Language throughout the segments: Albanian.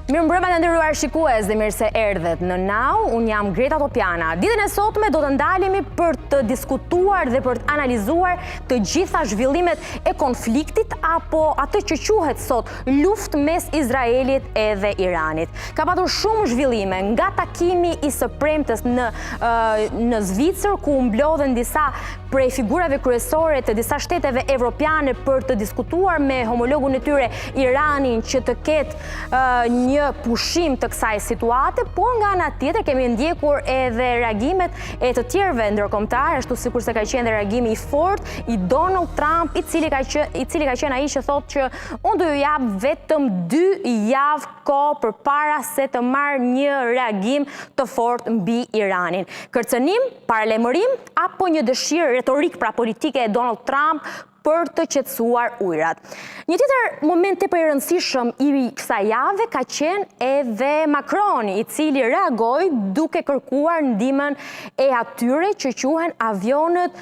Mirëmbrëma të nderuar shikues dhe mirë se erdhet në Now. Unë jam Greta Topiana. Ditën e sotme do të ndalemi për të diskutuar dhe për të analizuar të gjitha zhvillimet e konfliktit apo atë që quhet sot luftë mes Izraelit edhe Iranit. Ka patur shumë zhvillime nga takimi i së premtes në Zvicër, ku mblodhen disa prej figurave kryesore të disa shteteve evropiane për të diskutuar me homologun e tyre Iranin që të ketë një pushim të kësaj situate, por nga ana tjetër kemi ndjekur edhe reagimet e të tjerëve ndërkombëtar, ashtu sikur se ka qenë reagimi i fortë i Donald Trump, i cili ka qenë ai që thotë që unë do ju jap vetëm 2 javë kohë përpara se të marr një reagim të fortë mbi Iranin. Kërcënim, paralajmërim apo një dëshirë retorik pra politike e Donald Trump për të qetësuar ujrat. Një tjetër moment tepër i rëndësishëm i kësaj jave ka qenë edhe Macroni, i cili reagoi duke kërkuar ndihmën e atyre që quhen avionët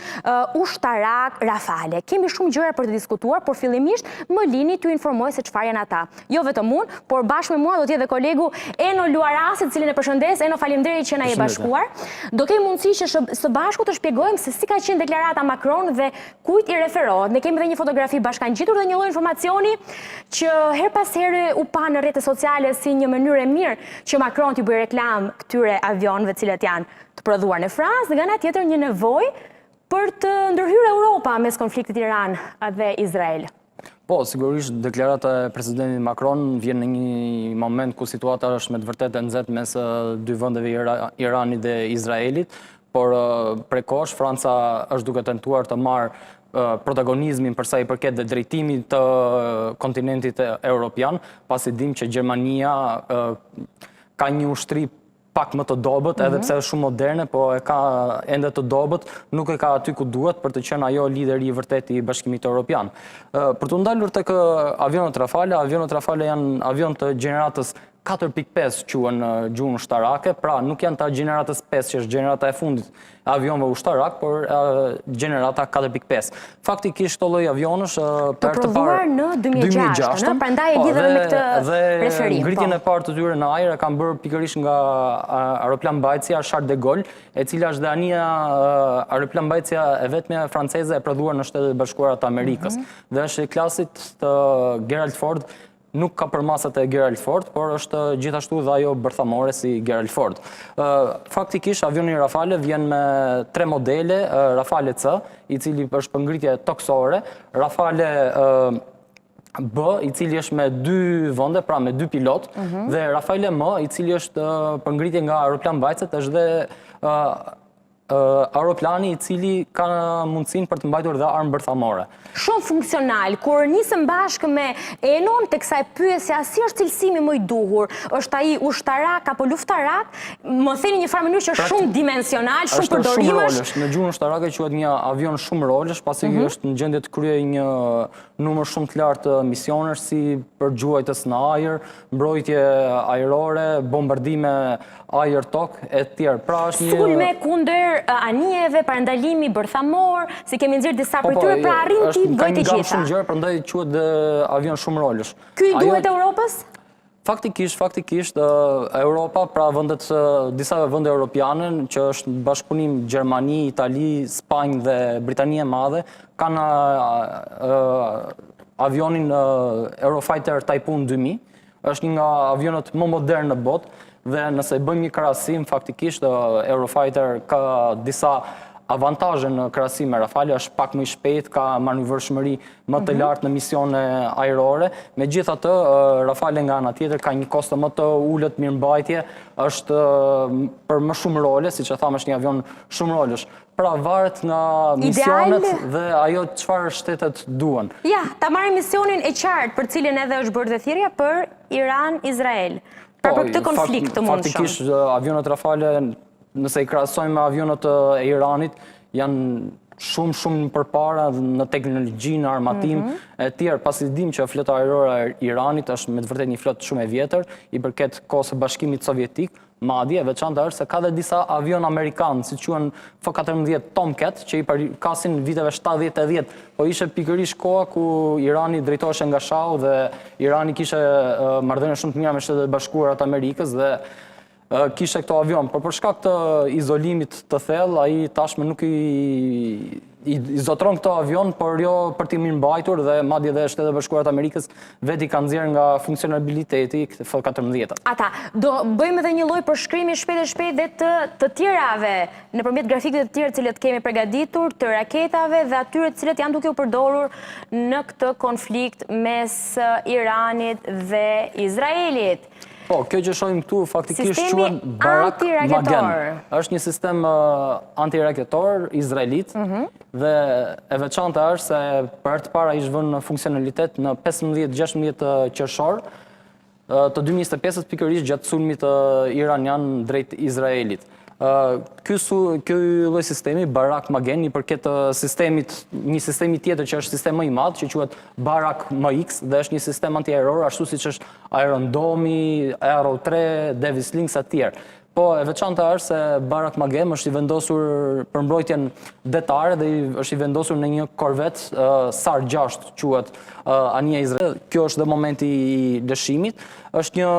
ushtarak Rafale. Kemi shumë gjëra për të diskutuar, por fillimisht më lini t'ju informoj se çfarë janë ata. Jo vetëm unë, por bashkë me mua do të jetë kolegu Eno Luarasi, i cili e përshëndes. Eno, faleminderit që na je bashkuar. Do kemi mundësi që së bashku të shpjegojmë se si ka qenë deklarata Macron dhe kujt i referohet. Ne kemi dhe një fotografi bashkangjitur dhe një lloj informacioni që her pas here u pa në rrjetet sociale si një mënyrë e mirë që Macron t'i bëjë reklam këtyre avionëve të cilët janë të prodhuar në Francë, dhe nga ana tjetër një nevojë për të ndërhyrë Europa mes konfliktit Iran dhe Izrael. Po, sigurisht deklarata e presidentit Macron vjen në një moment ku situata është me të vërtetë e nxehtë mes dy vendeve Iranit dhe Izraelit, por prekosh Franca është duke tentuar të marrë protagonizmin përsa i përket dhe drejtimit të kontinentit europian, pasi dim që Gjermania ka një ushtri pak më të dobët, edhe pse është shumë moderne, po e ka ende të dobët, nuk e ka aty ku duhet për të qenë ajo lideri i vërtet i Bashkimit Evropian. Për të ndalur tek avionët Rafale janë avion të gjeneratës 4.5 quhen në gjuhën ushtarake, pra nuk janë ta gjeneratës 5 që është gjenerata e fundit e avionëve ushtarak, por gjenerata 4.5. Faktikisht këto lloj avionësh të prodhuar në 2006, prandaj e lidhet me këtë referim. Dhe ngritjen e parë të tyre në ajër e kanë bërë pikërisht nga aeroplan mbajtësia Charles de Gaulle, e cila është dhe anija aeroplan mbajtësia e vetme franceze e prodhuar në Shtetet e Bashkuara të Amerikës. Dhe është i klasit të Gerald Ford. Nuk ka përmasat e Gerald Ford, por është gjithashtu dhe ajo bërthamore si Gerald Ford. Faktikisht, avioni Rafale vjen me 3 modele, Rafale C, i cili është për ngritje toksore, Rafale B, i cili është me 2 vende, pra me 2 pilot, dhe Rafale M, i cili është për ngritje nga aeroplan mbajtëset, është dhe aeroplani i cili ka mundësinë për të mbajtur dhe armë bërthamore. Shumë funksional. Kur nisëm bashkë me Enon tek kësaj pyesja, si është cilësimi më i duhur? Është ai ushtarak apo luftarak? Më theni një farë mënyrë që është shumë dimensional, shumë përdorimesh. Në gjuhën ushtarake quhet një avion shumë rolesh, pasi është në gjendje të kryej një numër shumë të lartë të misionesh, si përgjuajtës në ajër, mbrojtje ajrore, bombardime ajër-tok e tjerë. Pra është një sulme kundër anijeve, parandalimi bërthamor, si kemi nxjerrë disa prej tyre, pra arrin ti bëj të gjitha. Ka shumë gjëra, prandaj quhet dhe avion shumë rolesh. Ky i duhet Europës? Faktikisht Europa, pra disa vende europiane, që është bashkëpunim Gjermani, Itali, Spanjë dhe Britania e Madhe, kanë avionin Eurofighter Typhoon 2000, është një nga avionët më modern në botë, dhe nëse bëjmë një krahasim, faktikisht Eurofighter ka disa avantazhe në krahasim me Rafale, është pak më i shpejt, ka manevrshmëri më të lartë në misione ajrore. Megjithatë, Rafale nga ana tjetër ka një kosto më të ulët mirëmbajtje, është për më shumë role, siç e thamë, është një avion shumë rolesh. Pra varet nga misionet dhe ajo çfarë shtetet duan. Ja, ta marrim misionin e qartë për cilin edhe është bërë dhe thirrja për Iran-Izrael. Pra për këtë konflikt të mundshëm. Faktikisht, avionët Rafale, nëse i krahasojmë me avionët e Iranit, janë shumë përpara në teknologji, në armatim e tjerë, pasi dim që flota ajrore e Iranit është me të vërtetë një flotë shumë e vjetër, i përket kohës së Bashkimit Sovjetik, madje, e veçanta është se ka dhe disa avion amerikanë, si quhen F-14 Tomcat, që i përkasin viteve 70-80, po ishe pikërisht koha ku Irani drejtoheshe nga Shahu dhe Irani kishe marrëdhënie shumë të mira me Shtetet e Bashkuara të Amerikës dhe kishe këto avion, por për shkak të izolimit të thellë, ai tashmë nuk i zotron këto avion, por jo për t'i mirëmbajtur dhe madje dhe Shtetet e Bashkuara të Amerikës veti kanë nxjerrë nga funksionabiliteti F-14. Ata, do bëjmë edhe një lloj përshkrimi shpejt dhe të tjerave nëpërmjet grafikëve të tjerë të cilët kemi përgatitur, të raketave dhe atyre të cilët janë duke u përdorur në këtë konflikt mes Iranit dhe Izraelit. Po, kjo që shohim këtu faktikisht quhen Barak Magen. Është një sistem antiraketor izraelit dhe e veçanta është se për herë të para ishte vënë në funksionalitet në 15-16 qershor të 2025 pikërisht gjatë sulmit iranian drejt Izraelit. Ky lloj sistemi Barak Magen i përket një sistemi tjetër që është sistem më i madh që quhet Barak MX dhe është një sistem antiaeror ashtu siç është Iron Dome, Arrow 3, Davis Lynx e tjerë. Po e veçanta është se Barak Magen është i vendosur për mbrojtjen detare dhe është i vendosur në një korvet SAR 6 quhet anija Izrael. Kjo është dhe momenti i lëshimit. Është një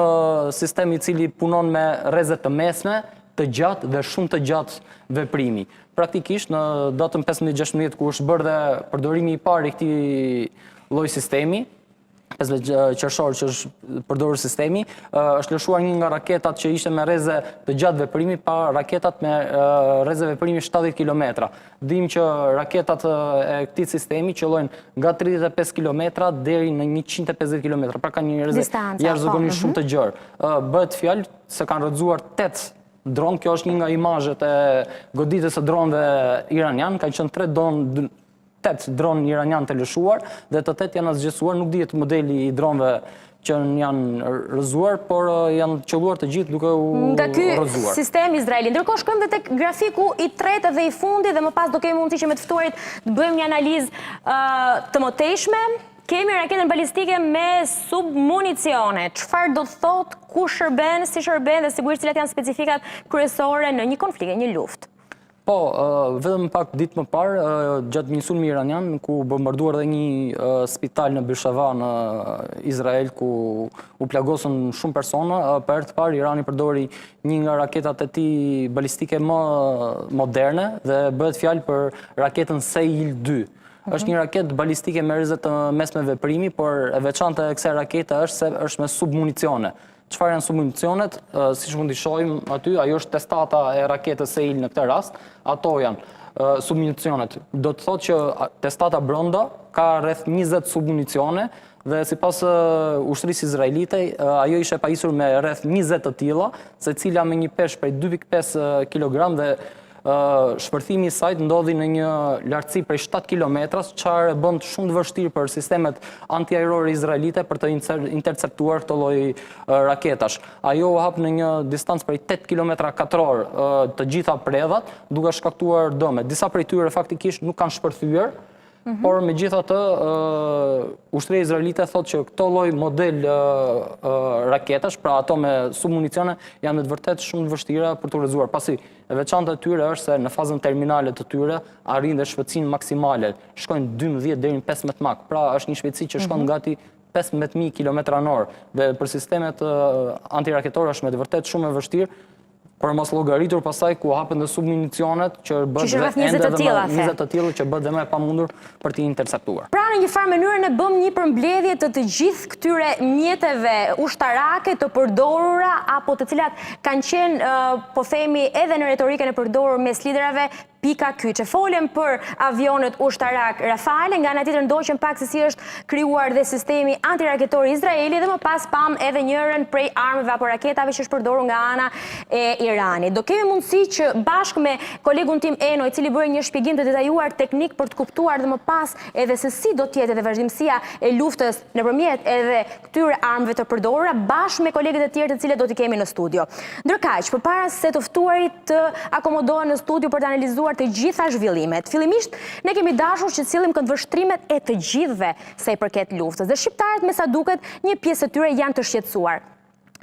sistem i cili punon me rreze të mesme, të gjatë dhe shumë të gjatë veprimi. Praktikisht në datën 15-16 ku është bërë dhe përdorimi i parë i këtij lloj sistemi, 15 qershor që është përdorur sistemi, është lëshuar një nga raketat që ishte me rreze të gjatë veprimi pa raketat me rreze veprimi 70 km. Dim që raketat e këtij sistemi qëllojnë nga 35 km deri në 150 km, pra kanë një rreze jashtëzakonisht shumë të gjerë. Bëhet fjalë se kanë rrëzuar 8 dron, kjo është një nga imazhet e goditjes së dronëve iranian, kanë qenë 8 dronë iranian të lëshuar dhe të 8 janë zgjesuar, nuk dihet modeli i dronëve që janë rrëzuar, por janë qelluar të gjithë duke u rrëzuar. Nga ky sistem izraeli. Ndërkohë shkojmë tek grafiku i tretë dhe i fundit dhe më pas do kemi mundësi që me të ftuarit të bëjmë një analizë të mëtejshme. Kemi raketën balistike me submunicione. Çfarë do të thotë, ku shërben, si shërben dhe sigurisht cilat janë specifikat kryesore në një konflikt, një luftë? Po, vetëm pak ditë më parë, gjatë një sulmi iranian, ku bombarduar dhe një spital në Beersheva në Izrael, ku u plagosën shumë persona, për herë të parë Irani përdori një nga raketat e tij balistike më moderne dhe bëhet fjalë për raketën Seil-2. Është një raketë balistike me rreze të mesme veprimi, por e veçanta e kësaj rakete është se është me submunicione. Çfarë janë submunicionet? Siç mund t'i shohim aty, ajo është testata e raketës Seil në këtë rast. Ato janë submunicionet. Do të thotë që testata brenda ka rreth 20 submunicione dhe sipas ushtrisë izraelite, ajo ishte pajisur me rreth 20 të tilla, secila me një peshë prej 2.5 kg dhe shpërthimi i saj ndodhi në një lartësi prej 7 km, çfarë bën shumë të vështirë për sistemet antiaerore izraelite për të interceptuar këtë lloj raketash. Ajo u hap në një distancë prej 8 km katror të gjitha predhat, duke shkaktuar dëme. Disa prej tyre faktikisht nuk kanë shpërthyer, por megjithatë ushtria izraelite thotë që këto lloj model raketash, pra ato me submunicione, janë në të vërtetë shumë të vështira për të rrëzuar. Pasi e veçanta e tyre është se në fazën terminale të tyre arrin dhe shpejtësinë maksimale, shkojnë 12 deri në 15 Mach. Pra është një shpejtësi që shkon gati 15.000 km/h dhe për sistemet antiraketore është me të vërtetë shumë e vështirë. Për mos llogaritur pasaj ku hapen dhe submunicionet që bëhet dhe ende dhe 20 të tilla që bëhet dhe më e pamundur për t'i interceptuar. Pra në një farë mënyrë ne bëm një përmbledhje të gjithë këtyre mjeteve ushtarake të përdorura apo të cilat kanë qenë po themi edhe në retorikën e përdorur mes liderave pika kyçe. Folem për avionet ushtarak Rafale, nga ana tjetër ndoqëm pak se si është krijuar dhe sistemi antiraketor i Izraelit dhe më pas pam edhe njërin prej armëve apo raketave që është përdorur nga ana e Iranit. Do kemi mundësi që bashkë me kolegun tim Eno, i cili bëri një shpjegim të detajuar teknik për të kuptuar dhe më pas edhe se si do të jetë edhe vazhdimësia e luftës nëpërmjet edhe këtyre armëve të përdorura, bashkë me kolegët e tjerë të cilët do t'i kemi në studio. Ndërkaq, përpara se të ftuarit të akomodohen në studio për të analizuar të gjitha zhvillimet. Fillimisht, ne kemi dashur që të sillim këndvështrimet e të gjithëve sa i përket luftës. Dhe shqiptarët me sa duket, një pjesë e tyre janë të shqetësuar.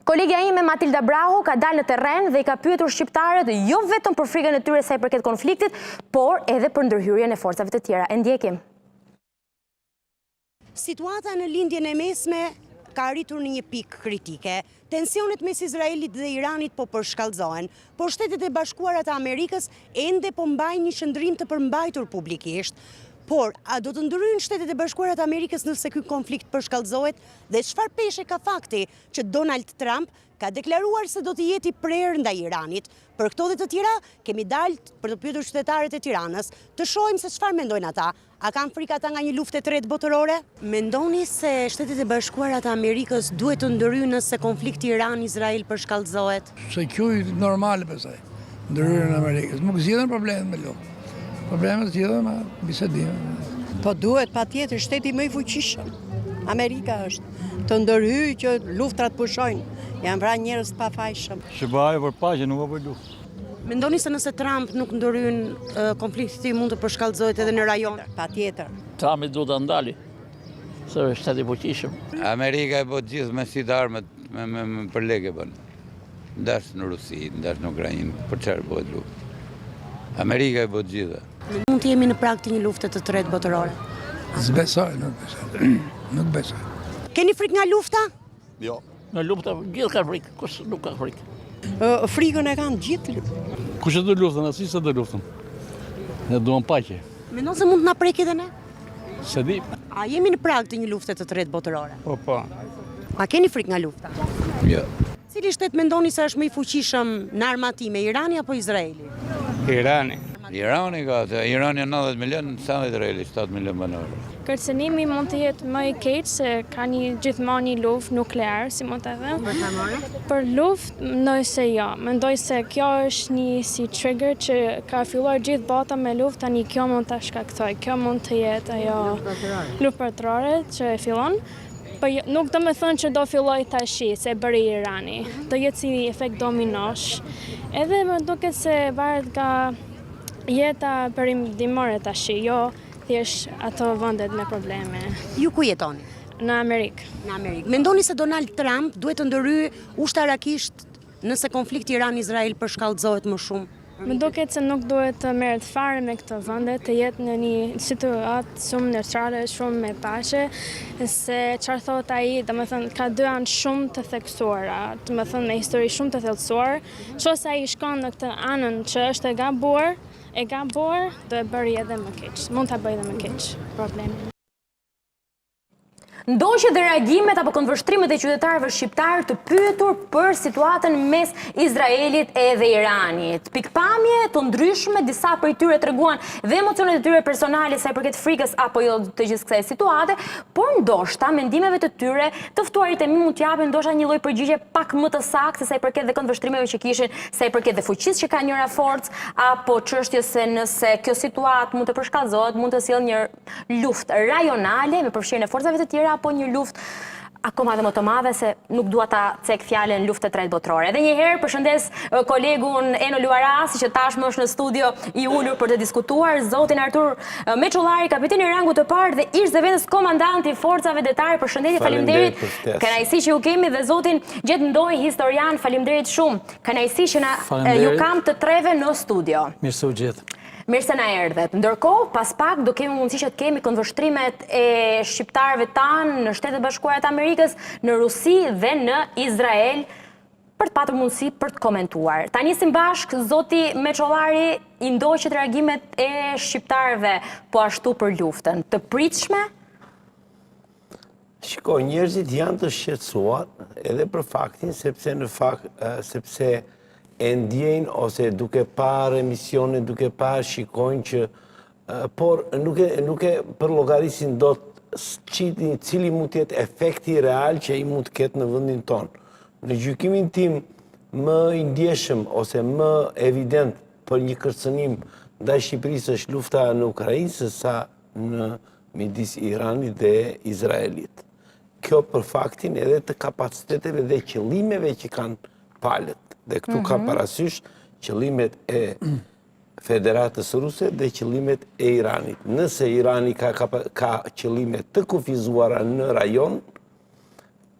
Kolegja ime Matilda Brahu ka dalë në terren dhe i ka pyetur shqiptarët jo vetëm për frikën e tyre sa i përket konfliktit, por edhe për ndërhyrjen e forcave të tjera. E ndjekim. Situata në lindjen e mesme ka arritur në një pikë kritike. Tensionet mes Izraelit dhe Iranit po përshkallëzohen, por Shtetet e Bashkuara të Amerikës ende po mbajnë një shëndrim të përmbajtur publikisht. Por, a do të ndryjnë Shtetet e Bashkuara të Amerikës nëse ky konflikt përshkallëzohet dhe çfarë peshe ka fakti që Donald Trump ka deklaruar se do të jeti prerë ndaj Iranit? Për këto dhe të tjera, kemi dalë për të pyetur qytetarët e Tiranës, të shohim se çfarë mendojnë ata. A kanë frikë ata nga një luftë e tretë botërore? Mendoni se Shtetet e Bashkuara të Amerikës duhet të ndryjnë nëse konflikti Iran-Izrael përshkallëzohet? Se kjo normale besoj, ndryrën e Amerikës. Nuk zgjidhen problemet me luftë. Problemet zgjidhen me bisedime. Po duhet patjetër shteti më i fuqishëm. Amerika është të ndërhyjë që luftrat pushojnë. Janë pra njerëz të pafajshëm. Që bëjë për paqe, nuk për luftë. Mendoni se nëse Trump nuk ndërhyn konflikti mund të përshkallëzohet edhe në rajon? Patjetër. Trumpi duhet të ndali, se është shteti fuqishëm. Amerika e bot gjithë me si të armët për lege bën. Ndash në Rusi, ndash në Ukrainë, për çfarë bëhet luftë. Amerika e bot gjithë. Mund të jemi në prag të një lufte të tretë botërore? S'besoj, nuk besoj. Nuk besoj. Keni frikë nga lufta? Jo. Në lufta, gjithë ka frikë, kush nuk ka frikë. Frikën e kanë gjithë. Kush e do luftën, asi se do luftën. Ne duam paqe. Mendon se mund të na prek edhe ne? Se di. A jemi në prag të një lufte të tretë botërore? Po. A keni frikë nga lufta? Jo. Cili shtet mendoni se është më i fuqishëm në armatime, Irani apo Izraeli? Irani. Irani ka, Irani 90 milion, sa Izraeli 7 milion banorë. Kërcënimi mund të jetë më i keq se ka një gjithmonë një luftë nuklear, si mund të them. Për luftë, mendoj se jo. Mendoj se kjo është një si trigger që ka filluar gjithë bota me luftë, tani kjo mund ta shkaktoj. Kjo mund të jetë ajo luftë botërore që e fillon. Po nuk do me thënë që do filloj tashi, se bëri Irani. Do jetë si efekt dominosh. Edhe më duket se varet nga jeta perëndimore tashi, jo thjesht ato vendet me probleme. Ju ku jetoni? Në Amerikë. Në Amerikë. Mendoni se Donald Trump duhet të ndërhyjë ushtarakisht nëse konflikti Iran-Izrael përshkallëzohet më shumë? Më duket se nuk duhet të merret fare me këto vende, të jetë në një situatë shumë neutrale, shumë me paqe, se çfarë thot ai, domethënë ka dy anë shumë të theksuara, domethënë me histori shumë të thellësuar. Nëse ai shkon në këtë anën që është e gabuar, do e bëri edhe më keq. Mund ta bëj edhe më keq problemin. Ndoshta dhe reagimet apo këndvështrimet e qytetarëve shqiptar të pyetur për situatën mes Izraelit edhe Iranit. Pikpamje të ndryshme, disa prej tyre treguan dhe emocionet e tyre personale sa i përket frikës apo jo të gjithë kësaj situate, por ndoshta mendimeve të tyre të ftuarit e mi mund t'japin ndoshta një lloj përgjigje pak më të saktë sa i përket dhe këndvështrimeve që kishin, sa i përket dhe fuqisë që ka njëra forcë apo çështjes se nëse kjo situatë mund të përshkallëzohet, mund të sjellë një luftë rajonale me përfshirjen e forcave të tjera apo një luftë akoma dhe më të madhe, se nuk dua ta cek fjalën luftë të tretë botërore. Edhe një herë përshëndes kolegun Eno Luarasi që tashmë është në studio i ulur për të diskutuar, zotin Artur Meçullari, kapiteni i rangut të parë dhe ish zëvendës komandanti i forcave detare. Përshëndetje, faleminderit. Kënaqësi që ju kemi dhe zotin Gjet Ndoj, historian, faleminderit shumë. Kënaqësi që ju kam të treve në studio. Mirë se u gjet. Mirë se na erdhet. Ndërkohë, pas pak do kemi mundësi që të kemi këndvështrimet e shqiptarëve tanë në Shtetet Bashkuara të Amerikës, në Rusi dhe në Izrael, për të patur mundësi për të komentuar. Ta nisim bashkë, zoti Meçullari, i ndoqët reagimet e shqiptarëve po ashtu për luftën. Të pritshme? Shiko, njerëzit janë të shqetësuar edhe për faktin, sepse e ndjejnë ose duke parë emisione, duke parë shikojnë që, por nuk e përllogarisin do të cili mund të jetë efekti real që ai mund të ketë në vendin tonë. Në gjykimin tim më i ndjeshëm ose më evident për një kërcënim ndaj Shqipërisë është lufta në Ukrainë se sa në midis Iranit dhe Izraelit. Kjo për faktin edhe të kapaciteteve dhe qëllimeve që kanë palët. Dhe këtu ka parasysh qëllimet e Federatës Ruse dhe qëllimet e Iranit. Nëse Irani ka qëllimet të kufizuara në rajon,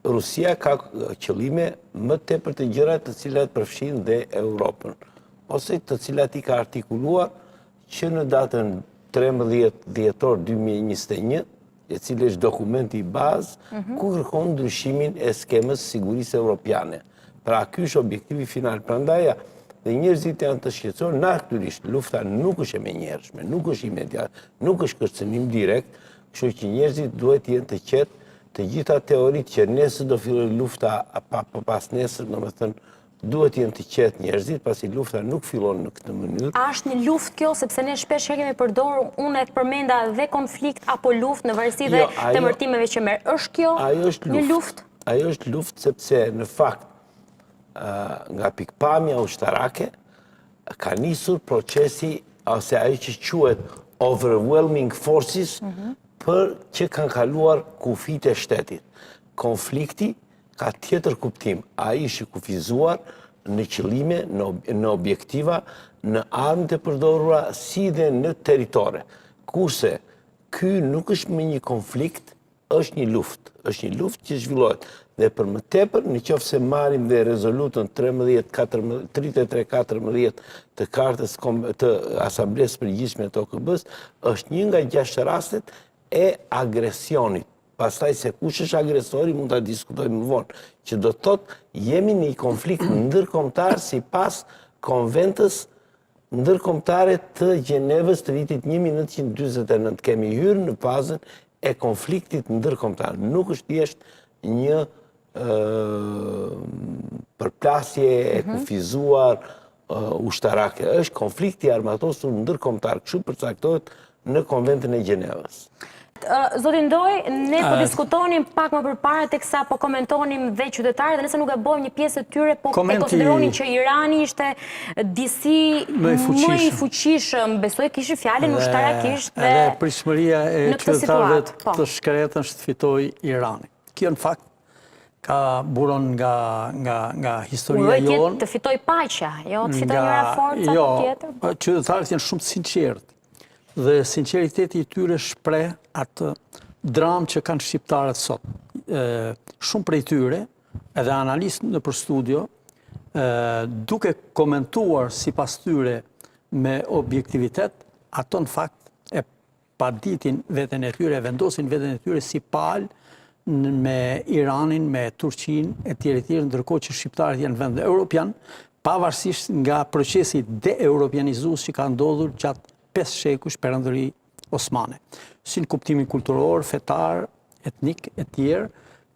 Rusia ka qëllime më tepër të gjëra të cilat përfshin dhe Europën, ose të cilat i ka artikuluar që në datën 13 dhjetor 2021, e cili është dokumenti i bazë, ku kërkon ndryshimin e skemës sigurisë europiane. Pra, ky është objektivi final. Prandaj, dhe njerëzit janë të shqetësuar, natyrisht lufta nuk është e menjëhershme, nuk është imediat, nuk është kërcënim direkt, kështu që njerëzit duhet jenë të qetë. Të gjitha teoritë që nesër do filloj lufta pas nesër, domethënë duhet jenë të qetë njerëzit, pasi lufta nuk fillon në këtë mënyrë. A është një luftë kjo, sepse ne shpesh kemi përdorur, unë e përmenda dhe konflikt apo luftë në varësi dhe të emërtimeve që merr. Është kjo një luftë? Ajo është luftë sepse në fakt nga pikpamja ushtarake ka nisur procesi ose ajo që quhet overwhelming forces për që kanë kaluar kufit e shtetit. Konflikti ka tjetër kuptim. A ishte kufizuar në qëllime, në objektiva, në armët e përdorura, si dhe në teritore. Kurse, ky nuk është me një konflikt, është një luftë. është një luftë që zhvillohet. Dhe për më tepër, në qoftë se marrim dhe rezolutën 3314 të kartës të Asamblesë Përgjithshme të OKB-s, është një nga 6 rastet e agresionit. Pastaj se kush është agresori mund ta diskutojmë më vonë, që do të thotë jemi në një konflikt ndërkombëtar sipas konventës ndërkombëtare të Gjenevës të vitit 1949. Kemi hyrë në fazën e konfliktit ndërkombëtar. Nuk është thjesht një përplasje e kufizuar ushtarake. Është konflikti armatosur ndërkombëtar, kështu përcaktohet në konventën e Gjenevës. Zotin Ndoj, ne po diskutonim pak më përpara teksa po komentonim dhe qytetarët, dhe nëse nuk e bojmë një pjesë të tyre, po e konsideronin që Irani ishte disi më i fuqishëm, besoj kishte fjalën ushtarakisht dhe edhe prishmëria e qytetarëve të shkretën shfitoi Irani. Kjo në fakt ka buron nga historia jonë. Uroj të fitoj paqja, jo të fitoj njëra forca apo tjetër. Qytetarët janë shumë të sinqertë. Dhe sinceriteti i tyre shpreh atë dramë që kanë shqiptarët sot. Shumë prej tyre, edhe analistë në për studio, duke komentuar sipas tyre me objektivitet, ato në fakt e paditin veten e tyre, vendosin veten e tyre si palë me Iranin, me Turqinë e tjerë, ndërkohë që shqiptarët janë vend europian, pavarësisht nga procesi de-europianizues që ka ndodhur gjatë 5 shekush perëndëri osmane. Si në kuptimin kulturor, fetar, etnik e tjerë,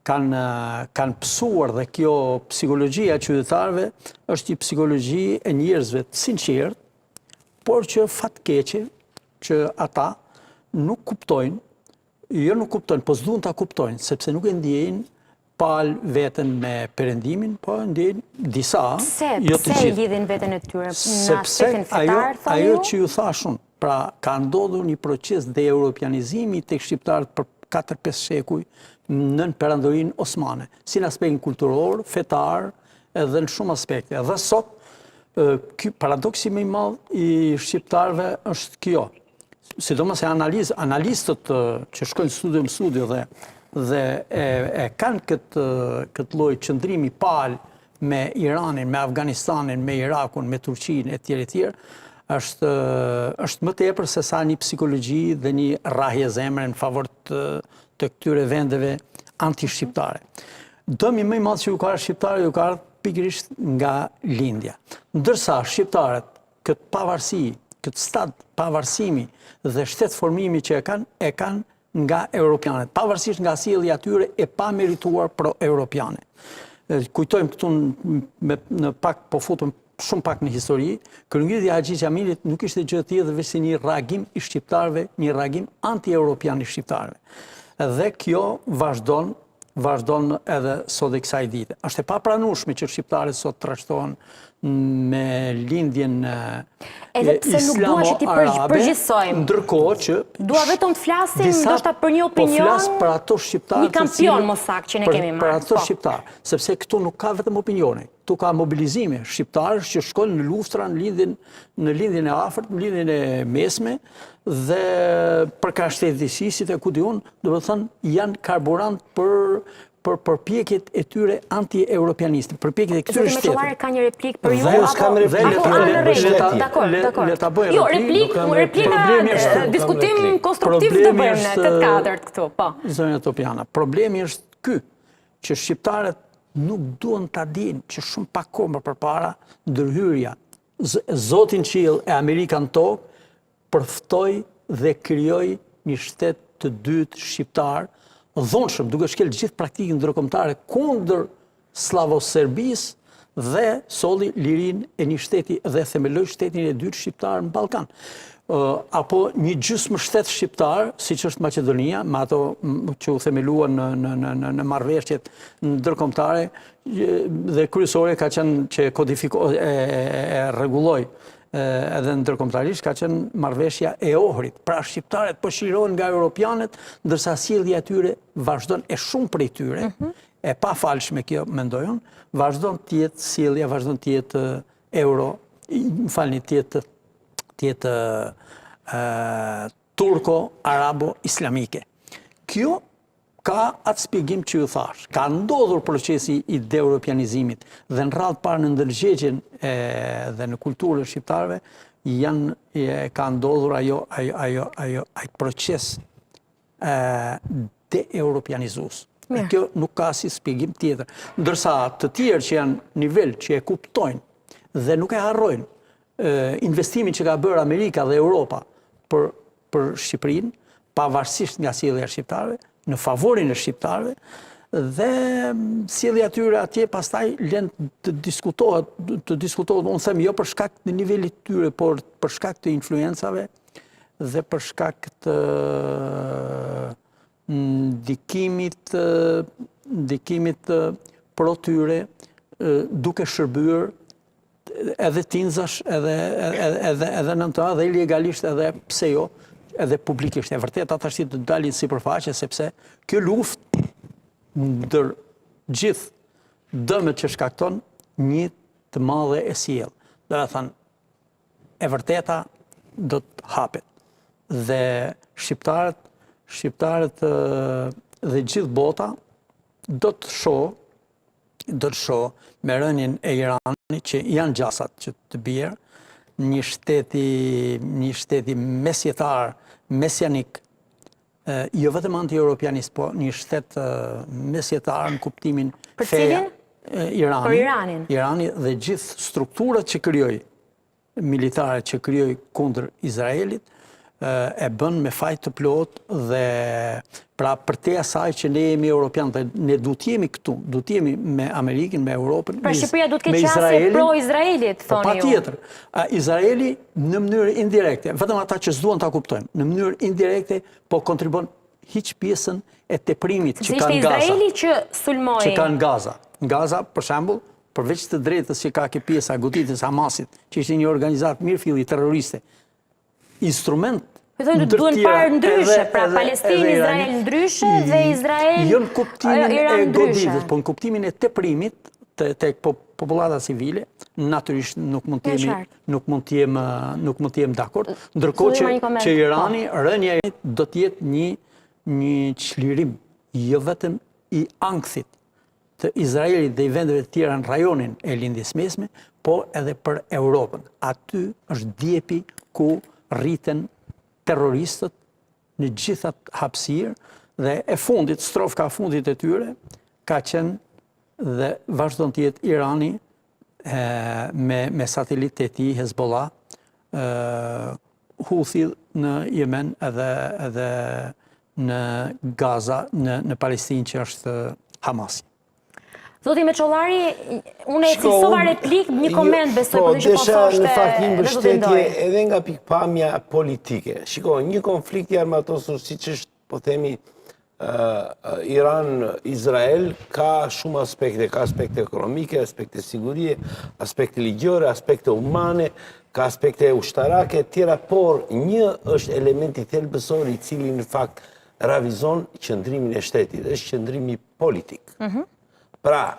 kanë pësuar dhe kjo psikologjia e qytetarëve është një psikologji e njerëzve të sinqertë, por që fatkeqe që ata nuk kuptojnë, po s'duan ta kuptojnë, sepse nuk e ndjejnë palë veten me perëndimin, po ndjejnë disa, jo të Pse gjithë. lidhin veten e tyre në Sepse aspektin fetar, thonë ajo ju? që ju thashun, pra ka ndodhur një proces dhe europianizimi tek shqiptarët për 4-5 shekuj në perandorinë osmane, si në aspektin kulturor, fetar, edhe në shumë aspekte. Dhe sot, paradoksi më i madh i shqiptarëve është kjo. Sidomos e analistët që shkojnë studio dhe e kanë këtë lloj qëndrimi palë me Iranin, me Afganistanin, me Irakun, me Turqinë e tjerë, është më tepër se sa një psikologji dhe një rrahje zemre në favor të këtyre vendeve anti-shqiptare. Dëmi më i madh që ju ka shqiptarët ju ka pikërisht nga lindja. Ndërsa shqiptarët këtë pavarësi, këtë stad pavarësimi dhe shtetformimi që e kanë nga europianet, pavarësisht nga sjellja e tyre e pa merituar pro-europiane. Kujtojmë këtu në pak, po futëm shumë pak në histori, kërëngritja e Haxhi Xhamilit nuk ishte gjë tjetër veç se një reagim i shqiptarëve, një reagim anti-europian i shqiptarëve. Dhe kjo vazhdon edhe sot e kësaj dite. Është e papranueshme që shqiptarët sot trashtohen me lindjen islamo-arabe, ndërkohë që dua vetëm të flasim ndoshta për një opinion, po flas për ato shqiptarë, një kampion mos saktë që ne kemi marrë. Për ato shqiptarë, sepse këtu nuk ka vetëm opinione, këtu ka mobilizime shqiptarësh që shkojnë në luftra në lindjen e afërt, në lindjen e mesme dhe për ka shtetësisit e ku diun, do të thënë janë karburant për përpjekjet e tyre anti-europianiste, përpjekjet e këtyre shtetit. Zoti ka një replik për ju apo le ta bëj replika, diskutim konstruktiv do bëjmë në 8-4 këtu, po. Zonja Topiana, problemi është ky, që shqiptarët nuk duan ta dinë që shumë pak kohë më përpara ndërhyrja Zotin qiell e Amerikan tokë përftoi dhe krijoi një shtet të dytë shqiptar, dhunshëm, duke shkel gjithë praktikën ndërkombëtare kundër Slavo-Serbisë dhe solli lirinë e një shteti dhe themeloi shtetin e dytë shqiptar në Ballkan. Apo një gjysmë shtet shqiptar, siç është Maqedonia, me ato që u themeluan në marrëveshjet ndërkombëtare dhe kryesore ka qenë që kodifikoi e rregulloi edhe ndërkombëtarisht ka qenë marrëveshja e Ohrit. Pra shqiptarët po shirohen nga europianët, ndërsa sjellja e tyre vazhdon, e shumë prej tyre, e pa falshme kjo mendoj unë, vazhdon të jetë sjellja, vazhdon të jetë të jetë turko-arabo-islamike. Kjo ka atë shpjegim që ju thash. Ka ndodhur procesi i de-europianizimit dhe në radhë parë në ndërgjegjen dhe në kulturën shqiptarëve ka ndodhur ai proces de-europianizues. Kjo nuk ka si shpjegim tjetër. Ndërsa të tjerë që janë nivel që e kuptojnë dhe nuk e harrojnë investimin që ka bërë Amerika dhe Europa për Shqipërinë, pavarësisht nga sjellja e shqiptarëve, në favorin e shqiptarëve, dhe sjellja e tyre atje pastaj lën të diskutohet, unë them jo për shkak të nivelit tyre, por për shkak të influencave dhe për shkak të ndikimit pro tyre, duke shërbyer edhe tinzash, edhe nënta, edhe ilegalisht, edhe pse jo, edhe publikisht. E vërtet ata të dalin sipërfaqe, sepse kjo luftë ndër gjithë dëmet që shkakton një të madhe e sjell. Do të thënë, e vërteta do të hapet. Dhe shqiptarët dhe gjithë bota do të shoh me rënien e Iranit që janë gjasat që të bjerë, një shteti mesjetar, mesianik, jo vetëm anti-europianist, po një shtet mesjetar në kuptimin feja. Irani dhe gjithë strukturat që krijoi, militare që krijoi kundër Izraelit, e bën me fajt të plot dhe pra për te asaj që ne jemi Europian, ne du t'jemi këtu, du t'jemi me Amerikën, me Europën, pra Shqipëria du t'ke qasje pro-Izraelit, thoni ju. Pa tjetër, Izraeli në mënyrë indirekte, vetëm ata që s'duan ta kuptojnë, në mënyrë indirekte po kontribon hiq pjesën e teprimit që kanë Gaza. Ishte Izraeli që sulmoi. Që kanë Gaza. Gaza, për shembull, përveç të drejtës që ka kjo pjesa goditës Hamasit, që ishte një organizatë mirëfilli terroriste, instrument duhen parë ndryshe, pra Palestinë, Izrael ndryshe dhe Izrael, jo në kuptimin e goditës, po në kuptimin e teprimit tek popullata civile, natyrisht nuk mund të jem dakord, ndërkohë që Irani, rënja e do të jetë një çlirim, jo vetëm i ankthit të Izraelit dhe i vendeve të tjera në rajonin e lindjes mesme, po edhe për Europën. Aty është djepi ku rriten terroristët në gjithat hapësirë dhe e fundit, strofka fundit e tyre, ka qenë dhe vazhdon të jetë Irani me satelitë e tij Hezbollah, Houthi në Yemen edhe në Gaza, në Palestinë që është Hamasi. Zoti Meçollari, unë e cilësova replik, një koment besoj për të që po thoshte në fakt një dhe do të mbështetje ndoj. edhe nga pikpamja politike. Shiko, një konflikt i armatosur siç është, po themi, Iran-Izrael ka shumë aspekte, ka aspekte ekonomike, aspekte sigurie, aspekte ligjore, aspekte humane, ka aspekte ushtarake, tjera, por një është elementi thelbësor i cili në fakt ravizon qëndrimin e shtetit, është qëndrimi politik. Pra,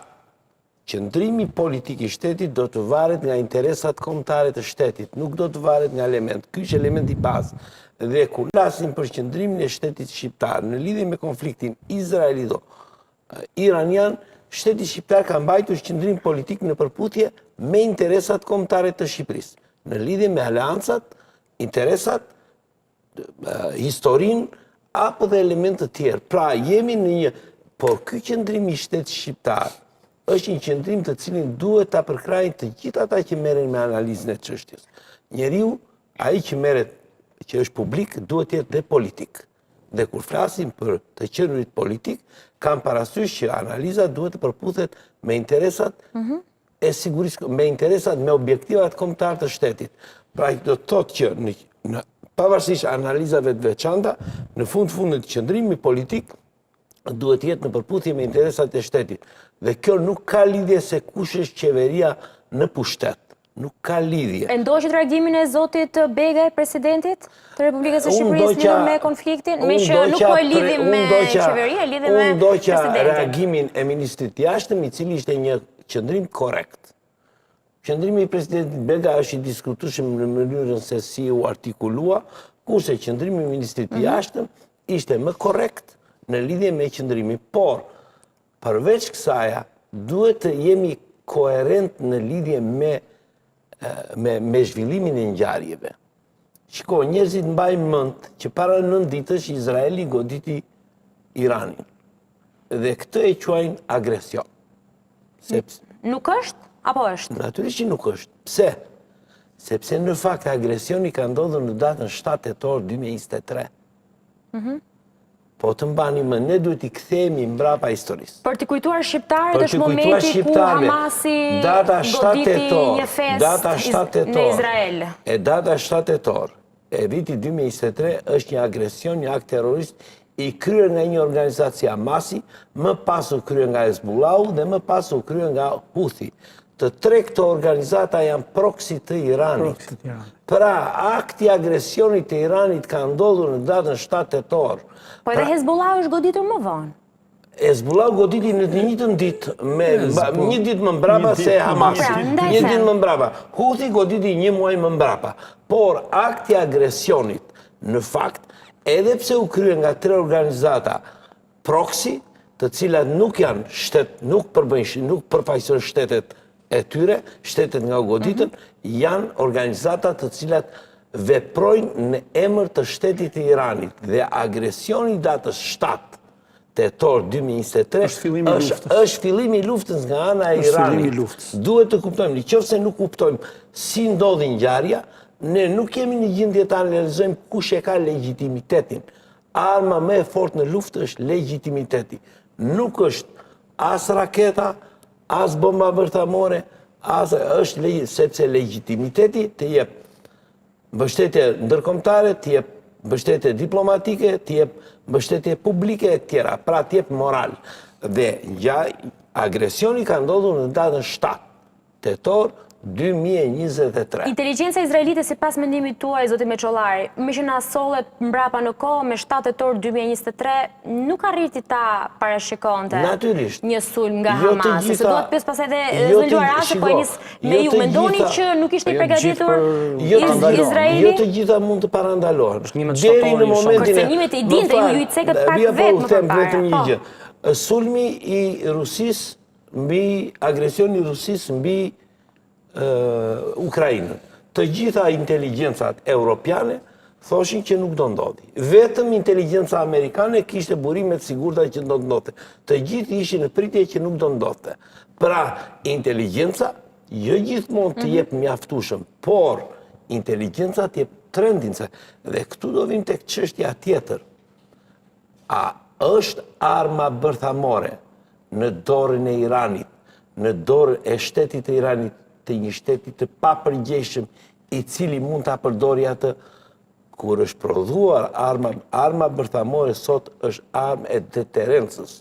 qëndrimi politik i shtetit do të varet nga interesat kombëtare të shtetit, nuk do të varet nga element. Ky është element i bazë. Dhe kur flasim për qëndrimin e shtetit shqiptar në lidhje me konfliktin iranian, shteti shqiptar ka mbajtur qëndrim politik në përputhje me interesat kombëtare të Shqipërisë, në lidhje me aleancat, interesat, historinë apo dhe elementë të tjerë. Pra jemi në një, por ky qëndrim i shtetit shqiptar është një qëndrim të cilin duhet ta përkrajnë të gjithë ata që merren me analizën e çështjes. Njeriu, ai që merret, që është publik, duhet të jetë dhe politik. Dhe kur flasim për të qenurit politik, kam parasysh që analiza duhet të përputhet me interesat e sigurisë, me interesat, me objektivat kombëtar të shtetit. Pra do të thotë që pavarësisht analizave të veçanta, në fundit qëndrimi politik duhet jetë në përputhje me interesat e shtetit. Dhe kjo nuk ka lidhje se kush është qeveria në pushtet. Nuk ka lidhje. E ndoqët reagimin e zotit Begaj, presidentit të Republikës së Shqipërisë lidhur me konfliktin, me që nuk po e lidhim me qeveria, e lidhim me presidentin. Unë ndoqa presidentin. reagimin e ministrit jashtëm, i cili ishte një qëndrim korrekt. Qëndrimi i presidentit Begaj është i diskutueshëm në mënyrën se si u artikulua, kurse qëndrimi i ministrit jashtëm ishte më korrekt në lidhje me qëndrimin. Por, përveç kësaja, duhet të jemi koherent në lidhje me zhvillimin e ngjarjeve. Shiko, njerëzit mbajnë mend që para 9 ditësh Izraeli goditi Iranin. Dhe këtë e quajnë agresion. Nuk është, apo është? Natyrisht që nuk është. Pse? Sepse në fakt agresioni ka ndodhur në datën 7 tetor 2023. Po të mbani më, ne duhet i kthehemi mbrapa historisë. Për të kujtuar shqiptarët është momenti ku Hamasi goditi një festë në Izrael. E data 7 tetor e viti 2023 është një agresion, një akt terrorist i kryer nga një organizatë si Hamasi, më pas u kryer nga Hezbollahu dhe më pas u kryer nga Houthi. Të tre këto organizata janë proksi të Iranit. Pra, akti agresionit të Iranit ka ndodhur në datën 7 tetor. Po edhe Hezbollahu është goditur më vonë. Hezbollahu goditi në të njëjtën ditë, një ditë më mbrapa se Hamasi. Një ditë më mbrapa. Houthi goditi një muaj më mbrapa. Por akti agresionit, në fakt, edhe pse u kryer nga tre organizata proksi, të cilat nuk janë shtet, nuk përfaqësojnë shtetet e tyre, shtetet nga u goditën, janë organizata të cilat veprojnë në emër të shtetit të Iranit. Dhe agresioni datës 7 tetor 2023 është fillimi i luftës nga ana e Iranit. Duhet të kuptojmë, nëse nuk kuptojmë si ndodhi ngjarja, ne nuk jemi në gjendje ta analizojmë kush e ka legjitimitetin. Arma më e fortë në luftë është legitimiteti. Nuk është as raketa, as bomba bërthamore, sepse legitimiteti të jep mbështetje ndërkombëtare, të jep mbështetje diplomatike, të jep mbështetje publike e tjera, pra të jep moral. Dhe agresioni ka ndodhur në datën 7 tetor 2023. Inteligjenca izraelite, sipas mendimit tuaj, zoti Meçollari, me që na sollet mbrapa në kohë me 7 tetor 2023, nuk arriti ta parashikonte një sulm nga Hamasi. Se do të pyes pastaj edhe zënduar Rase, po nis me ju. Mendoni që nuk ishte i përgatitur Izraeli? Jo të gjitha mund të parandalohen. Deri në momentin kërcënimet i dinte, ju i cekët pak vetë më përpara. Sulmi i Rusisë mbi agresioni i Rusisë mbi Ukrainën. Të gjitha inteligjencat europiane thoshin që nuk do ndodhi. Vetëm inteligjenca amerikane kishte burimet sigurta që do ndodhte. Të gjithë ishin në pritje që nuk do ndodhte. Pra, inteligjenca jo gjithmonë të jep mjaftueshëm, por inteligjenca të jep trendin. Dhe këtu do vim tek çështja tjetër. A është arma bërthamore në dorën e Iranit, në dorën e shtetit të Iranit, të një shtetit të papërgjegjshëm i cili mund ta përdori atë kur është prodhuar arma bërthamore sot është armë e deterencës,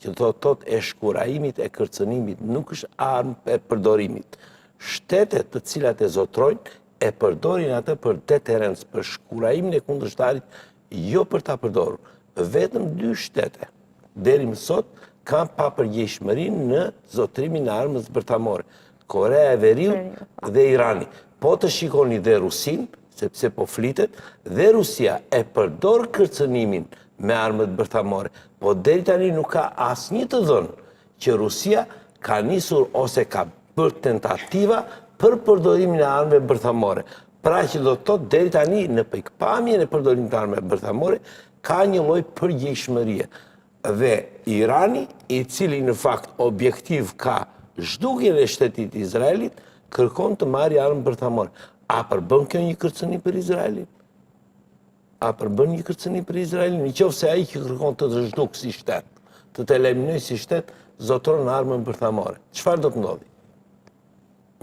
që thot e shkurajimit, e kërcënimit, nuk është armë e përdorimit. Shtetet të cilat e zotrojnë e përdorin atë për deterencë, për shkurajimin e kundërshtarit, jo për ta përdorur. Vetëm 2 shtete deri më sot kanë papërgjegjshmërinë në zotrimin e armës bërthamore. Korea e Veriut dhe Irani. Po të shikoni dhe Rusin, sepse po flitet, dhe Rusia e përdor kërcënimin me armët bërthamore. Po deri tani nuk ka asnjë të dhënë që Rusia ka nisur ose ka bërë tentativa për përdorimin e armëve bërthamore. Pra që do të thotë deri tani në pikpamjen e përdorimit të armëve bërthamore ka një lloj përgjegjshmërie. Dhe Irani, i cili në fakt objektiv ka zhdukjen e shtetit Izraelit, kërkon të marrë armë bërthamore. A përbën kjo një kërcënim për Izraelin? A përbën një kërcënim për Izraelin? Në qoftë se ai që kërkon të zhduk si shtet, të eliminojë si shtet, zotron armën bërthamore. Çfarë do të ndodhi?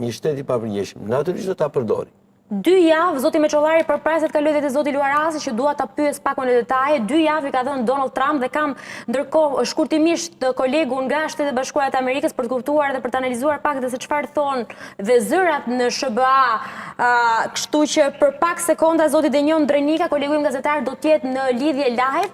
Një shtet i papërgjegjshëm natyrisht do ta përdori. 2 javë, zoti Meçollari, përpara se të kaloj vetë zoti Luarasi, që dua ta pyes pak në detaje, 2 javë i ka dhënë Donald Trump dhe kam ndërkohë shkurtimisht kolegun nga Shtetet e Bashkuara të Amerikës për të kuptuar dhe për të analizuar pak dhe se çfarë thonë dhe zërat në SBA, kështu që për pak sekonda zoti Denjon Drenika, kolegu im gazetar, do të jetë në lidhje live,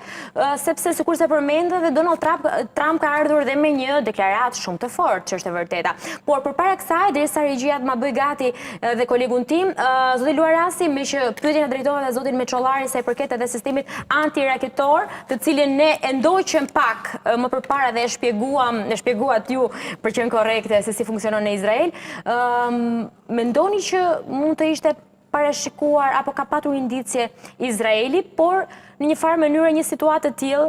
sepse sikurse përmendë dhe Donald Trump ka ardhur dhe me një deklaratë shumë të fortë, që është e vërteta. Por përpara kësaj, derisa regjia të ma bëj gati dhe kolegun tim, zoti Luarasi, me që pyetjen e drejtove dhe zotin Meçollari sa i përket edhe sistemit antiraketor, të cilin ne e ndoqëm pak më përpara dhe e shpjeguat ju për qenë korrekte se si funksionon në Izrael, mendoni që mund të ishte parashikuar apo ka patur indicje Izraeli, por në një farë mënyrë një situatë të tillë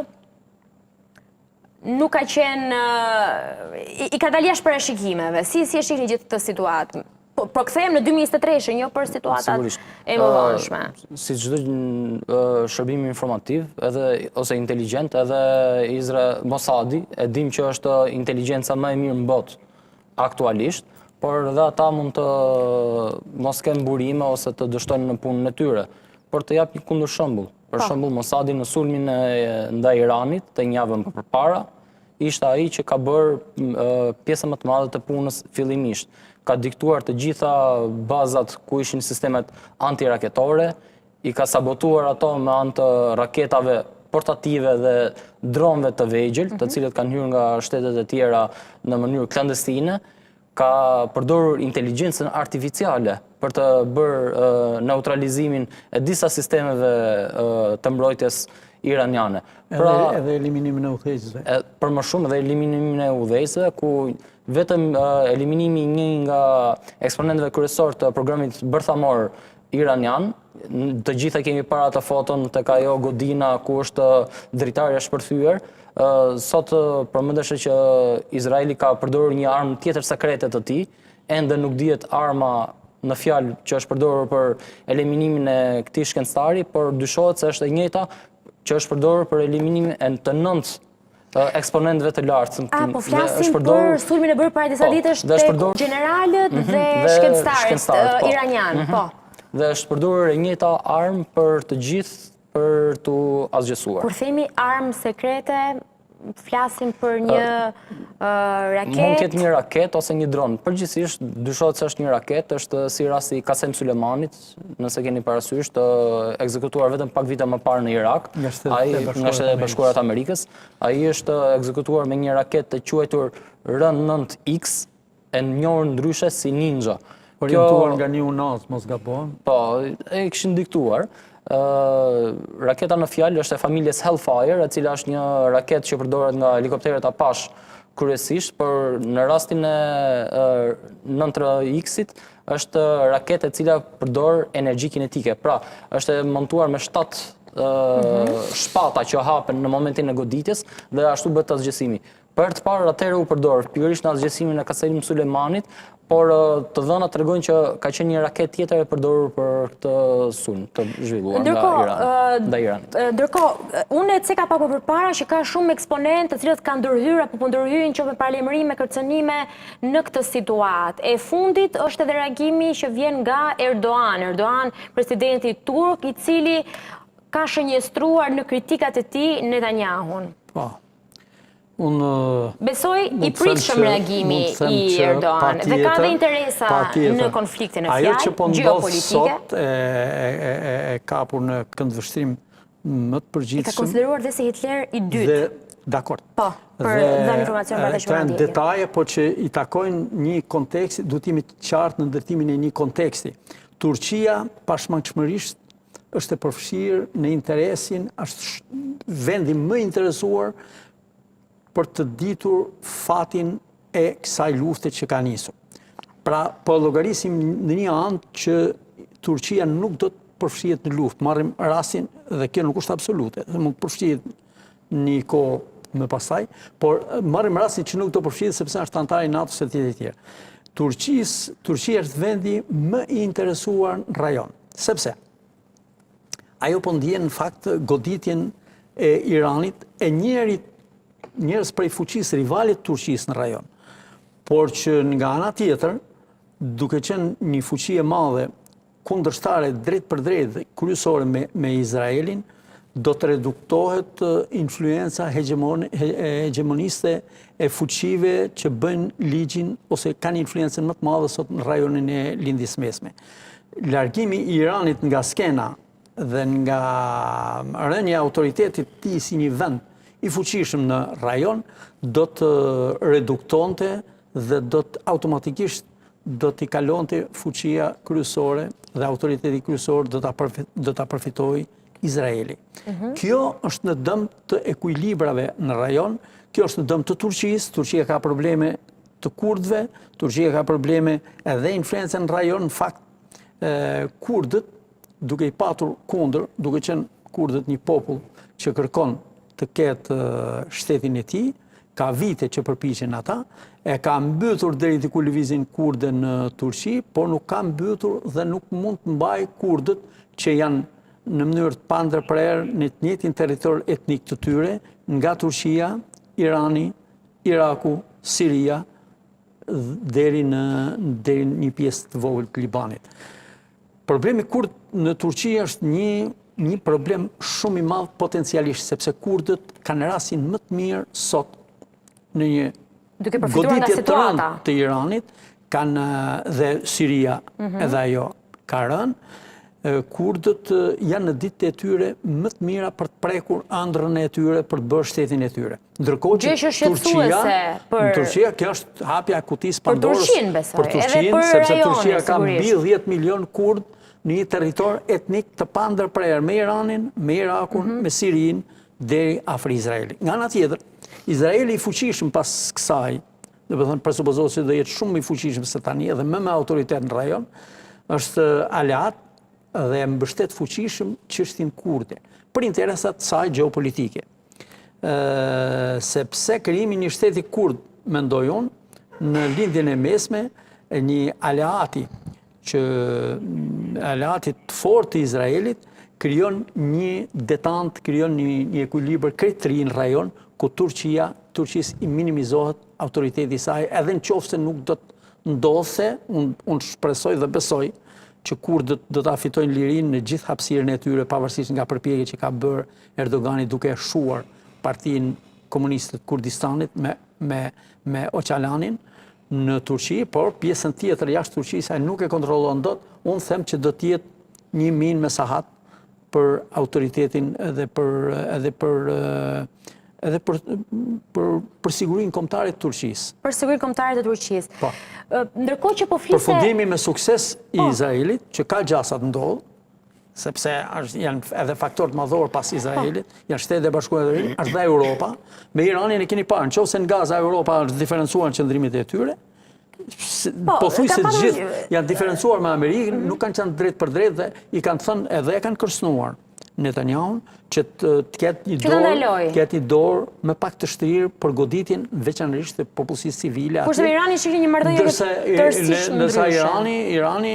nuk ka qenë, i ka dalë jashtë parashikimeve. Si e shihni gjithë këtë situatë? Po kthehem në 2023, jo për situatat e mëdhenshme. Si çdo shërbim informativ ose inteligjent, edhe Mossadi, e dim që është inteligjenca më e mirë në botë aktualisht, por edhe ata mund të mos kenë burime ose të dështojnë në punën e tyre. Por të jap një kundër shembull. Për shembull, Mossadi në sulmin ndaj Iranit të një javë më parë, ishte ai që ka bërë pjesën më të madhe të punës fillimisht. Ka diktuar të gjitha bazat ku ishin sistemet antiraketore, i ka sabotuar ato me anë të raketave portative dhe dronëve të vegjël, të cilët kanë hyrë nga shtetet e tjera në mënyrë klandestine, ka përdorur inteligjencën artificiale për të bërë neutralizimin e disa sistemeve të mbrojtjes iraniane. Edhe eliminimin e udhëheqësve. Për më shumë edhe eliminimin e udhëheqësve, ku vetëm eliminimi një nga eksponentëve kryesor të programit bërthamor iranian, të gjitha kemi para të foton tek ajo godina ku është dritarja shpërthyer. Sot përmendesh që Izraeli ka përdorur një armë tjetër sekrete të tij, ende nuk dihet arma në fjalë që është përdorur për eliminimin e këtij shkencëtari, por dyshohet se është e njëjta që është përdorur për eliminimin të 9 eksponentëve të lartë. Po flasim për sulmin e bërë para disa ditësh tek generalët dhe shkencëtarët iranian. Dhe është përdorur e njëjta armë për të gjithë për të asgjësuar. Kur themi armë sekrete, flasim për një raket? Mund të jetë një raket ose një dron. Përgjithsisht, dyshohet se është një raket, është si rasti Kasem Sulemanit, nëse keni parasysh, të ekzekutuar vetëm pak vite më parë në Irak, nga Shtetet e Bashkuara të Amerikës. Ai është ekzekutuar me një raket të quajtur R9X, e njohur ndryshe si Ninja. Orientuar nga një UNAS, mos gabon. Po, e kishin diktuar. Raketa në fjalë është e familjes Hellfire, e cila është një raket që përdoret nga helikopteret Apache kryesisht, por në rastin e 9X-it është raket e cila përdor energji kinetike. Pra, është montuar me 7 shpata që hapen në momentin e goditjes dhe ashtu bëhet asgjësimi. Për të parë atëherë u përdor pikërisht në asgjësimin e Kasem Sulemanit, por të dhënat tregojnë që ka qenë një raket tjetër e përdorur për këtë sulm të zhvilluar nga Iranit. Ndërkohë, unë e ceka pak më përpara që ka shumë eksponentë të cilët kanë ndërhyrë apo po ndërhyjnë që me paralajmërime, kërcënime në këtë situatë. E fundit është edhe reagimi që vjen nga Erdogan, presidenti turk, i cili ka shënjestruar në kritikat e tij Netanyahun. Besoj i pritshëm reagimi i Erdogan dhe ka dhe interesa në konfliktin e fjalë, geopolitike. Ajo që po ndodh sot e kapur në këndvështrim më të përgjithshëm. I ka konsideruar dhe si Hitler i dytë. Dakord. Po, për dhënë informacion për të janë detaje, po që i takojnë një konteksti, duhet të jemi të qartë në ndërtimin e një konteksti. Turqia pashmangshmërisht është e përfshirë në interesin, është vendi më interesuar për të ditur fatin e kësaj lufte që ka nisur. Pra, po llogarisim në një anë që Turqia nuk do të përfshihet në luftë. Marrim rastin, dhe kjo nuk është absolute, mund të përfshihet një kohë më pasaj, por marrim rastin që nuk do përfshihet sepse është antar i NATO-s e tjerë. Turqia është vendi më i interesuar në rajon, sepse ajo po ndjen në fakt goditjen e Iranit e njerëz prej fuqisë rivalit Turqisë në rajon. Por që nga ana tjetër, duke qenë një fuqi e madhe kundërshtare drejt për drejt kryesore me Izraelin, do të reduktohet influenca hegemoniste e fuqive që bëjnë ligjin ose kanë influencën më të madhe sot në rajonin e lindjes mesme. Largimi i Iranit nga skena dhe nga rënja e autoritetit të tij si një vend i fuqishëm në rajon do të reduktonte dhe do të automatikisht do t'i kalonte fuqia kryesore dhe autoriteti kryesor do ta përfitojë Izraeli. Kjo është në dëm të ekuilibrave në rajon, kjo është në dëm të Turqisë, Turqia ka probleme të kurdëve, Turqia ka probleme edhe influencë në rajon, në fakt kurdët, duke i patur kundër, duke qenë kurdët një popull që kërkon të ketë shtetin e tij, ka vite që përpiqen ata, e ka mbytur deri diku lëvizjen kurde në Turqi, por nuk ka mbytur dhe nuk mund të mbajë kurdët që janë në mënyrë të pandërprerë në të njëjtin territor etnik të tyre, nga Turqia, Irani, Iraku, Siria, deri në një pjesë të vogël të Libanit. Problemi kurd në Turqi është një problem shumë i madh potencialisht, sepse kurdët kanë rastin më të mirë sot në një goditje të rëndë të Iranit, kanë dhe Siria edhe ajo ka rënë. Kurdët janë në ditët e tyre më të mira për të prekur ëndrrën e tyre për të bërë shtetin e tyre. Ndërkohë që Turqia, kjo është hapja e kutisë Pandorës për Turqinë, sepse Turqia ka mbi 10 milion kurd në një territor etnik të pandërprerë me Iranin, me Irakun, me Sirinë, deri afër Izraelit. Nga ana tjetër, Izraeli i fuqishëm pas kësaj, do të thënë presupozohet se do jetë shumë i fuqishëm se tani edhe më me autoritet në rajon, është aleat dhe mbështet fuqishëm çështjen kurde, për interesat të saj gjeopolitike. Sepse krijimi një shteti kurd, mendoj unë, në lindjen e mesme, një aleati të fortë të Izraelit, krijon një detant, krijon një ekuilibër krejtëri në rajon, ku Turqisë i minimizohet autoriteti i saj, edhe nëse nuk do të ndodhte, unë shpresoj dhe besoj, që kurdët do ta fitojnë lirinë në gjithë hapësirën e tyre, pavarësisht nga përpjekjet që ka bërë Erdogani duke shuar Partinë Komuniste të Kurdistanit me Öcalanin në Turqi, por pjesën tjetër jashtë Turqisë ai nuk e kontrollon dot. Unë them që do të jetë një minë me sahat për autoritetin edhe për sigurinë kombëtare të Turqisë. Për sigurinë kombëtare të Turqisë. Po. Ndërkohë që po fliste përfundimi me sukses i Izraelit, që ka gjasa të ndodhë, sepse janë edhe faktorët madhor pas Izraelit, janë Shtetet e Bashkuara të Ri, është dhe Europa. Me Iranin e keni parë, nëse në Gaza Europa është diferencuar në qëndrimit e tyre, pothuajse të gjithë janë diferencuar me Amerikën, nuk kanë qenë drejt për drejt dhe i kanë thënë edhe e kanë kërcënuar Netanyahu që të ketë një dorë më pak të shtrirë për goditjen veçanërisht të popullsisë civile aty. Kurse Irani shihni një marrëdhënie tërësisht ndërsa Irani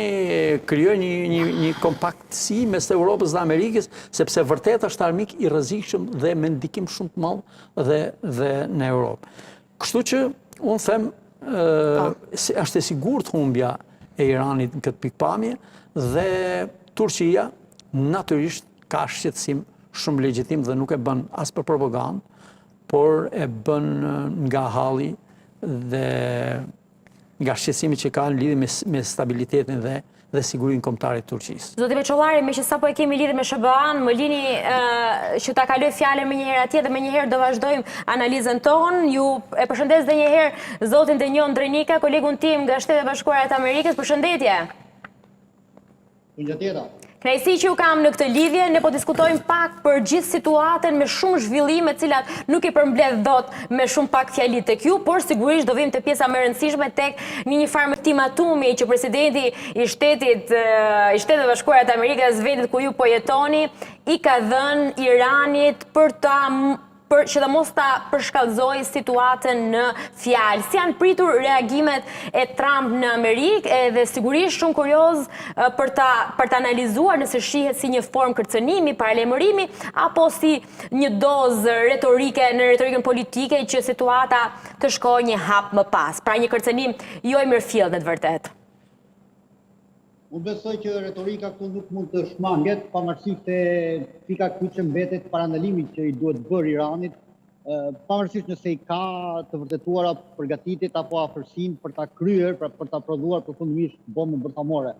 krijoi një kompaktësi mes Europës dhe Amerikës, sepse vërtet është armik i rrezikshëm dhe me ndikim shumë të madh dhe në Europë. Kështu që unë them është e sigurt humbja e Iranit në këtë pikpamje dhe Turqia natyrisht ka shqetësim shumë legjitim dhe nuk e bën as për propagandë, por e bën nga halli dhe nga shqetësimi që ka në lidhje me stabilitetin dhe sigurinë kombëtare të Turqisë. Zoti Veçollari, me që sapo e kemi lidhje me SBA-n, më lini që ta kaloj fjalën më një herë atje dhe më një herë do vazhdojmë analizën tonë. Ju e përshëndes edhe një herë zotin Denjon Drenika, kolegun tim nga Shtetet e Bashkuara të Amerikës. Përshëndetje. Kënaqësi që ju kam në këtë lidhje, ne po diskutojmë pak për gjithë situatën me shumë zhvillime, të cilat nuk i përmbledh dot me shumë pak fjali tek ju, por sigurisht do vim te pjesa më e rëndësishme tek një farë ultimatumi që presidenti i Shtetit Bashkuar të Amerikës, vendit ku ju po jetoni, i ka dhënë Iranit për që dhe mos ta përshkallëzoj situatën në fjalë. Si janë pritur reagimet e Trump në Amerikë dhe sigurisht shumë kurioz për ta analizuar nëse shihet si një formë kërcënimi, paralajmërimi apo si një dozë retorike në retorikën politike që situata të shkojë një hap më pas. Pra një kërcënim jo i mirëfillt në të vërtetë. Unë besoj që retorika këtu nuk mund të shmanget, pavarësisht se pika kyçe mbetet parandalimit që i duhet bërë Iranit, pavarësisht nëse i ka të vërtetuara përgatitjet apo afërsinë për ta kryer, për ta prodhuar përfundimisht bombën bërthamore.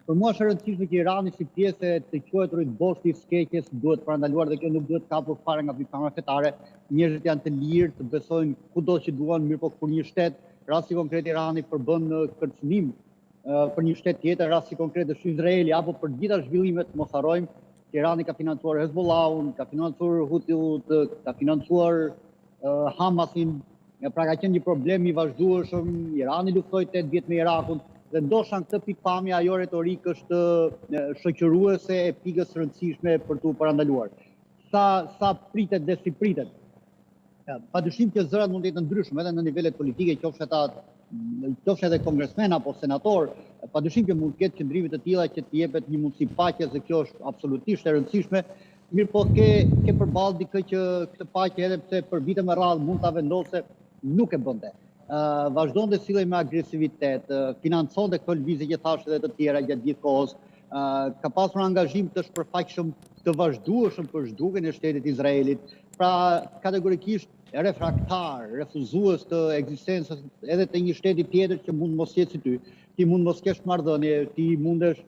Për mua është e rëndësishme që Irani si pjesë të quajturit boshti i skeqjes duhet parandaluar dhe kjo nuk duhet kapur fare nga pikpamja fetare. Njerëzit janë të lirë të besojnë kudo që duan, mirë po kur një shtet, rasti konkret Irani përbën kërcënim për një shtet tjetër, rasti konkret është Izraeli, apo për gjitha zhvillimet, mos harrojmë që Irani ka financuar Hezbollahun, ka financuar Huthiut, ka financuar Hamasin, pra ka qenë një problem i vazhdueshëm. Irani luftoi 8 vjet me Irakun dhe ndoshta në këtë pikpamje ajo retorikë është shoqëruese e pikës rëndësishme për t'u parandaluar. Sa pritet dhe si pritet. Padyshim që zërat mund të jetë ndryshme edhe në nivelet politike, qofshin edhe kongresmen apo senator, padyshim që mund të ketë qëndrime të tilla që të jepet një mundësi paqes dhe kjo është absolutisht e rëndësishme, mirë po ke përballë dikë që këtë paqe edhe pse për vite me radhë mund ta vendosë, nuk e bënte. Vazhdon të sillej me agresivitet, financonte këto lëvizje që thash edhe të tjera gjatë gjithë kohës, ka pasur angazhim të shpërfaqshëm të vazhdueshëm për zhdukjen e shtetit Izraelit, pra kategorikisht refraktar, refuzues të ekzistencës edhe të një shteti tjetër që mund mos jetë si ty, ti mund mos kesh marrëdhënie, ti mundesh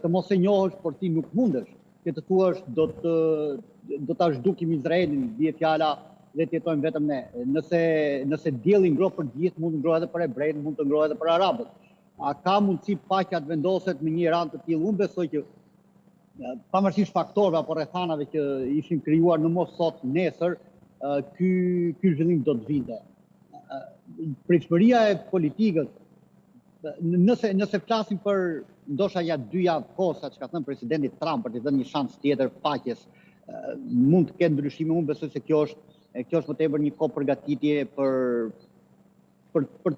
të mos e njohësh, por ti nuk mundesh që të thuash do ta zhdukim Izraelin, bie fjala dhe të jetojmë vetëm ne. Nëse dielli ngroh për gjithë, mund të ngrohë edhe për hebrejt, mund të ngrohë edhe për arabët. A ka mundësi paqja të vendoset me një Iran të tillë? Unë besoj që pavarësisht faktorëve apo rrethanave që ishin krijuar në mos sot nesër, ky zhvillim do të vinte. Pritshmëria e politikës, nëse flasim për ndoshta ja 2 javë kohë, sa çka thënë presidenti Trump për të dhënë një shans tjetër paqes, mund të ketë ndryshime. Unë besoj se kjo është më tepër një kohë përgatitje për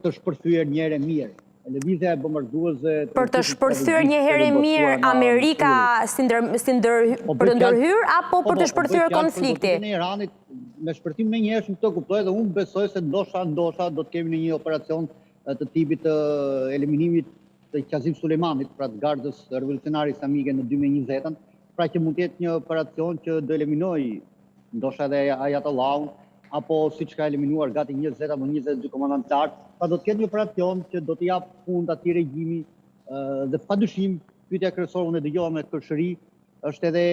të shpërthyer një herë mirë. Lëvizja e bombarduese për të shpërthyer një herë mirë Amerika për të ndërhyrë apo për të shpërthyer konflikti? Në Iranit me shpërthim më njëherë këtë kuptoj dhe unë besoj se ndoshta do të kemi në një operacion të tipit të eliminimit të Qazim Sulejmanit, pra të gardës revolucionare islamike në 2020-ën, pra që mund të jetë një operacion që do eliminojë ndoshta edhe Ayatollahun, apo siç ka eliminuar gati 20 apo 22 komandantarë. Pra do të ketë një operacion që do të jap fund atij regjimi dhe padyshim pyetja kryesore unë dëgjova me kërshëri është edhe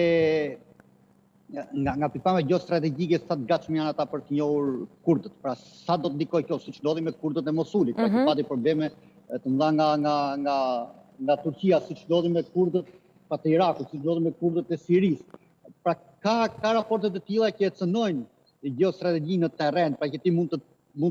nga pikpamja gjeostrategjike sa të gatshëm janë ata për të njohur kurdët. Pra sa do të ndikojë kjo, siç ndodhi me kurdët e Mosulit, pra që pati probleme të mëdha nga Turqia, siç ndodhi me kurdët të Irakut, siç ndodhi me kurdët e Sirisë. Pra ka raporte të tilla që e cënojnë gjeostrategjinë në terren, pra që ti mund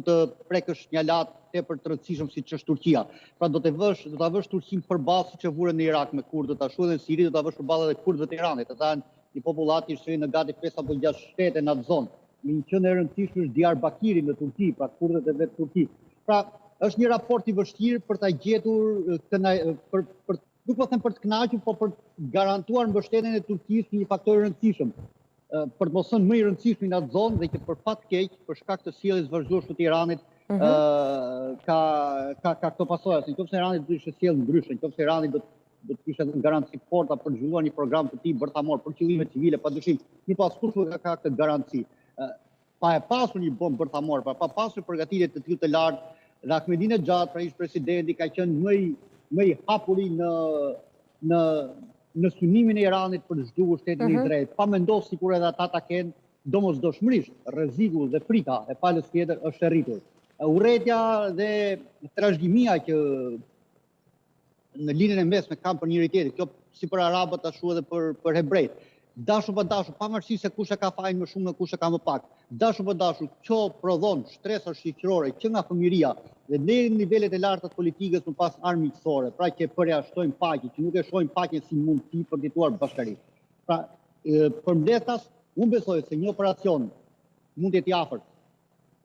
të prekësh një lat tepër të rëndësishëm siç është Turqia. Pra do ta vësh Turqinë përballë siç e vure në Irak me kurdët, ashtu edhe në Siri do ta vësh përballë edhe kurdët e Iranit. Ata janë një popullat i shtrinë në gati 5 apo 6 shtete në atë zonë. Një qendër e rëndësishme është Diyarbakiri në Turqi, pra kurdët e vetë Turqi. Pra është një raport i vështirë për ta gjetur nuk po them për të kënaqur, por për të garantuar mbështetjen e Turqisë një faktor i rëndësishëm. Për të mos thënë më i rëndësishëm në atë zonë dhe që për fat keq, për shkak të sjelljes vazhdueshme të Iranit, ka këto pasoja. Nëse Irani do të ishte sjellë ndryshe, nëse Irani do të kishte një garanci forta për zhvilluar një program të tij bërthamor për qëllime civile, padyshim, një pas kush nuk ka këtë garanci. Pa e pasur një bombë bërthamore, pa pasur përgatitje të tillë të lartë, dhe Ahmadinejad, pra ish presidenti, ka qenë më i hapuri në synimin e Iranit për të zhdukur shtetin e Izraelit, pa mendosur sikur edhe ata ta kenë domosdoshmërisht rreziku dhe frika e palës tjetër është e rritur. Urrëtia dhe trashëgimia që në linjën e mesme kanë për njëri tjetrin, kjo si për arabët ashtu edhe për hebrejt. Dashu për dashu, pavarësisht se kush e ka fajin më shumë dhe kush e ka më pak. Dashu për dashu, kjo prodhon shtresa shqiptërore që nga fëmijëria dhe në nivelet e larta të politikës më pas armë miqësore, pra që përjashtojnë paqen, që nuk e shohin paqen si mundësi për fituar bashkëri. Pra, përmbledhas, unë besoj se një operacion mund të jetë i afërt,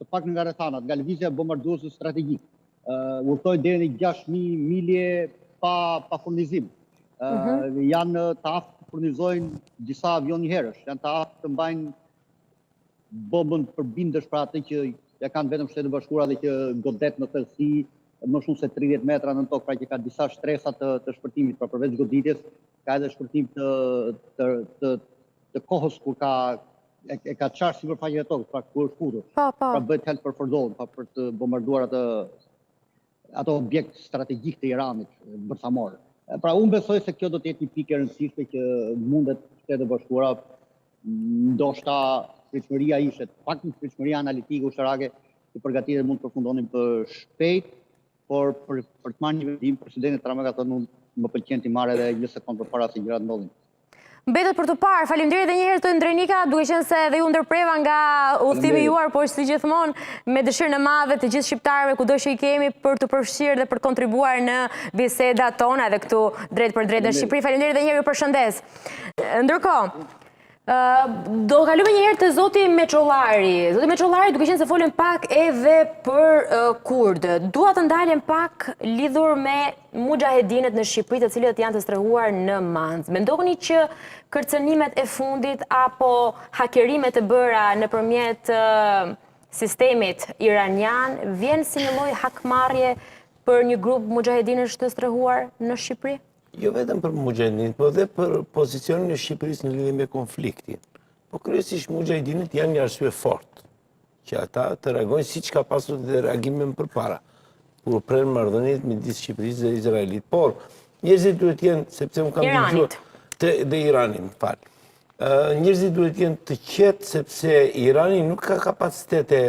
të pak nga rrethanat, nga lëvizja bombarduese strategjik, urtoi deri në 6.000 milje pa furnizim. Janë të aftë të furnizojnë disa avion njëherësh, janë të aftë të mbajnë bombën përbindësh pra atë që ja kanë vetëm Shtetet Bashkuara dhe që godet në thellësi më shumë se 30 metra në tokë, pra që ka disa shtresa të shpërtimit, pra përveç goditjes, ka edhe shpërtim të kohës kur e ka qarë sipërfaqen e tokës, pra kur është futur. Pra bëhet help për Fordon, pra për të bombarduar ato objekt strategjik të Iranit, bërthamor. Pra unë besoj se kjo do të jetë një pikë e rëndësishme që mundet Shtetet Bashkuara, ndoshta pritshmëria ishte, pak në pritshmëria analitike ushtarake, që përgatitet mund të përfundonin për shpejt, por për të marrë një vendim, presidenti Trump ka thënë më pëlqen të marrë edhe 1 sekondë përpara se gjërat ndodhin. Mbetet për të parë. Faleminderit edhe një herë të Ndrenika, duke qenë se dhe ju ndërpreva nga udhëtimi juar, por si gjithmonë me dëshirën e madhe të gjithë shqiptarëve kudo që i kemi për të përfshirë dhe për të kontribuar në bisedat tona edhe këtu drejt për drejt në Shqipëri. Faleminderit edhe një herë, ju përshëndes. Ndërkohë, do kalojmë një herë të zoti Meçollari. Zoti Meçollari, duke qenë se folën pak edhe për kurdë, dua të ndalem pak lidhur me mujahedinët në Shqipëri, të cilët janë të strehuar në Manz. Mendoni që kërcënimet e fundit apo hakerimet e bëra nëpërmjet sistemit iranian vjen si një lloj hakmarrje për një grup mujahedinësh të strehuar në Shqipëri? Jo vetëm për mujahedinët, por edhe për pozicionin e Shqipërisë në lidhje me konfliktin. Po kryesisht mujahedinët janë një arsye fort që ata të reagojnë siç ka pasur dhe reagime më përpara, kur prerën marrëdhëniet midis Shqipërisë dhe Izraelit. Por njerëzit duhet të jenë, sepse unë kam dëgjuar dhe Iranin, më fal. Njerëzit duhet të jenë të qetë sepse Irani nuk ka kapacitete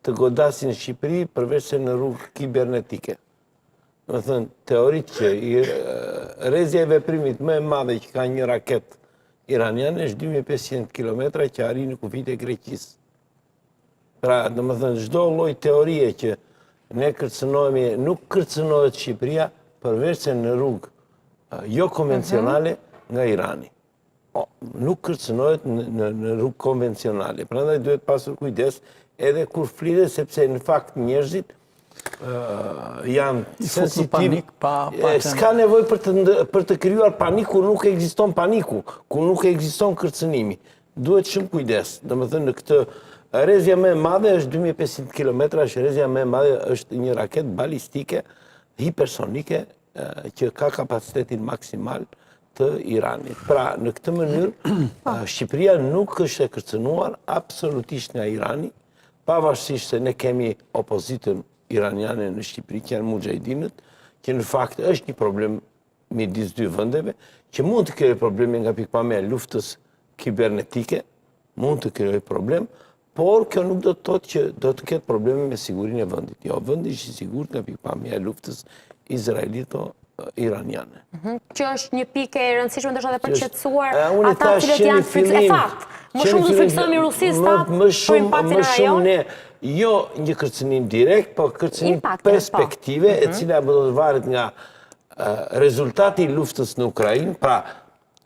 të godasin Shqipëri përveç se në rrugë kibernetike. Më thënë, teorit që rrezja e veprimit më e madhe që ka një raket iraniane është 2500 km që arrin në kufijtë e Greqisë. Pra, do më thënë, çdo lloj teorie që ne kërcënohemi, nuk kërcënohet Shqipëria përveç se në rrugë jo konvencionale nga Irani. Nuk kërcënohet në rrugë konvencionale. Prandaj duhet pasur kujdes edhe kur flitet, sepse në fakt njerëzit janë sensitiv, s'ka nevoj për të krijuar panik kur nuk ekziston paniku, kur nuk ekziston kërcënimi. Duhet shumë kujdes. Domethënë në këtë rrezja më e madhe është 2500 km, është rrezja më e madhe është një raket balistike hipersonike që ka kapacitetin maksimal të Iranit. Pra, në këtë mënyrë, Shqipëria nuk është e kërcënuar absolutisht nga Irani, pavarësisht se ne kemi opozitën iraniane në Shqipëri, që janë mujahedinët, që në fakt është një problem midis dy vendeve, që mund të krijojë probleme nga pikpamja e luftës kibernetike, mund të krijojë problem, por kjo nuk do të thotë që do të ketë probleme me sigurinë e vendit. Jo, vendi është i sigurt nga pikpamja e luftës izraelito-iraniane. Që është një pikë e rëndësishme ndoshta edhe për të qetësuar ata që janë frikë. Më shumë do friksohemi Rusisë për impaktin në rajon. Jo një kërcënim direkt, po kërcënim perspektive, e cila do të varet nga rezultati i luftës në Ukrainë. Pra,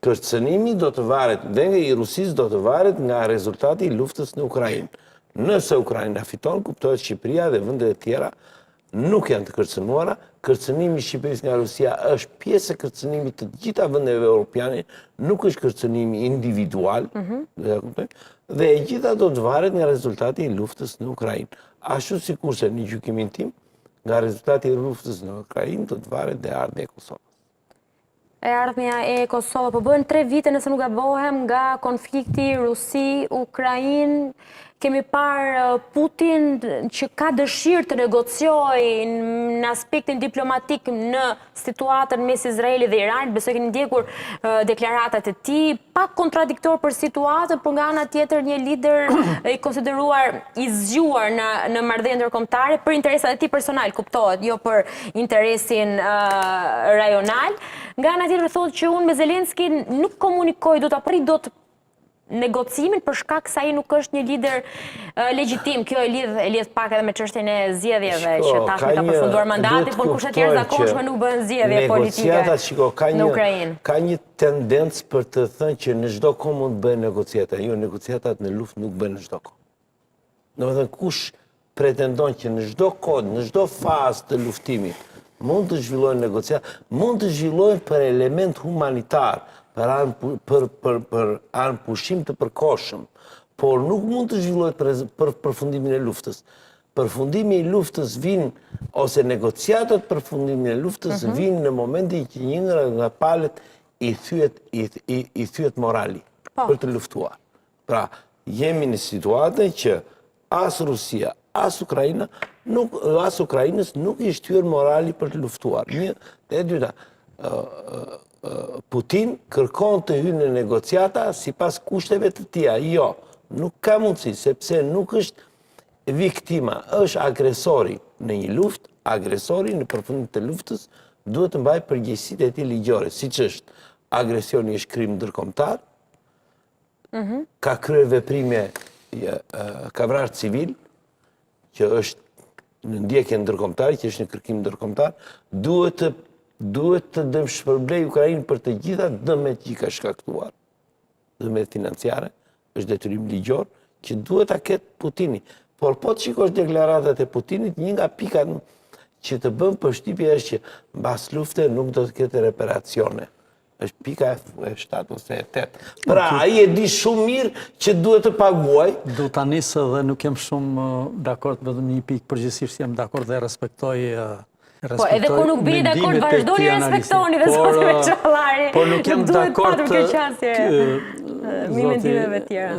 kërcënimi do të varet, dhe nga i Rusisë do të varet nga rezultati i luftës në Ukrainë. Nëse Ukraina fiton, kuptohet Shqipëria dhe vendet e tjera nuk janë të kërcënuara. Kërcënimi i Shqipërisë nga Rusia është pjesë e kërcënimit të gjitha vendeve europiane, nuk është kërcënimi individual, dhe e gjitha do të varet nga rezultati i luftës në Ukrainë. Ashtu sikurse në gjykimin tim, nga rezultati i luftës në Ukrainë do të varet dhe ardhmja e Kosovës. e ardhmja e Kosovë, po bën 3 vite nëse nuk gabohem nga konflikti Rusi-Ukrainë. Kemi parë Putin që ka dëshirë të negociojë në aspektin diplomatik në situatën mes Izraelit dhe Iranit. Besoj keni ndjekur deklaratat e tij, pak kontradiktor për situatën, por nga ana tjetër një lider i konsideruar i zgjuar në marrëdhënie ndërkombëtare për interesat e tij personal, kuptohet, jo për interesin rajonal. Nga ana tjetër thotë që unë me Zelenski nuk komunikoj, do ta prit dot negocimin për shkak se ai nuk është një lider legjitim. Kjo e lidh pak edhe me çështjen e zgjedhjeve që tashmë ka përfunduar mandati, por kush e të jashtëzakonshme nuk bën zgjedhje politike në Ukrainë. Ka një tendencë për të thënë që në çdo kohë mund të bëhen negociata. Jo, negociatat në luftë nuk bëhen në çdo kohë. Domethënë kush pretendon që në çdo kohë, në çdo fazë të luftimit mund të zhvillohen negociata, mund të zhvillohen për element humanitar, për anë pushim të përkohshëm, por nuk mund të zhvillohet për përfundimin e luftës. Përfundimi i luftës vin, ose negociatat përfundimin e luftës vin në momentin që një nga palët i thyet morali për të luftuar. Pra, jemi në situatën që as Rusia, as Ukrainës nuk i shtyr morali për të luftuar. Një, e dyta, Putin kërkon të hyjë në negociata sipas kushteve të tija. Jo, nuk ka mundësi, sepse nuk është viktima, është agresori në një luftë, agresori në përfundim të luftës duhet të mbajë përgjegjësitë e tij ligjore, siç është agresioni është krim ndërkombëtar, ka kryer veprime, ka vrarë civil, që është në ndjekje ndërkombëtare, që është në kërkim ndërkombëtar, duhet të dëmshpërblej Ukrainë për të gjitha dëmet që i ka shkaktuar. Dëmet financiare, është detyrim ligjor, që duhet ta ketë Putini. Por po të shikosh deklaratat e Putinit, një nga pikat që të bën përshtypje është që mbas lufte nuk do të ketë reparacione. Është pika e 7 ose e 8. Pra, ai e di shumë mirë që duhet të paguaj. Du ta nisë dhe nuk jam shumë dakord, vetëm një pikë, përgjithsisht jam dakord dhe respektoj. Po, edhe kur nuk bini dakord, vazhdoni respektoni dhe zoti Veçallari. Por nuk jam dakord me mendimeve tjera.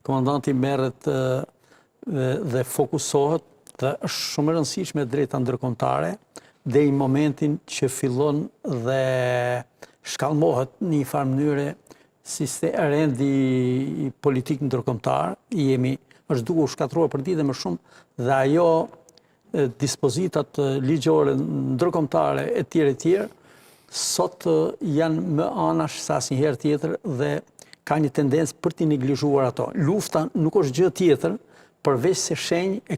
Komandanti merret dhe fokusohet dhe është shumë e rëndësishme drejta ndërkombëtare dhe i momentin që fillon dhe shkallmohet në një farë mënyre rendi politik ndërkombëtar, është duke u shkatruar për ditë më shumë dhe ajo dispozitat ligjore ndërkombëtare e tjerë sot janë më anash se asnjëherë tjetër dhe ka një tendencë për t'i neglizhuar ato. Lufta nuk është gjë tjetër përveç se shenjë e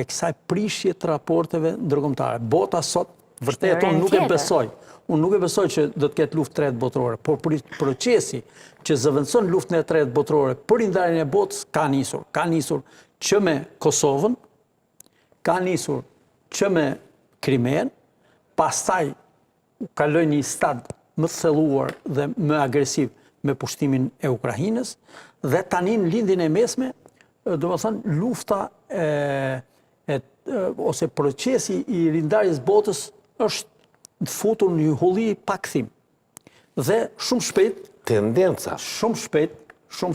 kësaj prishje të raporteve ndërkombëtare. Bota sot, vërtet, unë nuk e besoj. Unë nuk e besoj që do të ketë luftë tretë botërore, por procesi që zëvendëson luftën e tretë botërore për ndarjen e botës ka nisur. Ka nisur që me Kosovën, ka nisur që me Krimen, pastaj kaloi një stad më të thelluar dhe më agresiv me pushtimin e Ukrainës dhe tani në lindjen e mesme, domethënë lufta ose procesi i rindarjes botës është futur në një hulli pa kthim. Dhe shumë shpejt, tendenca. Shumë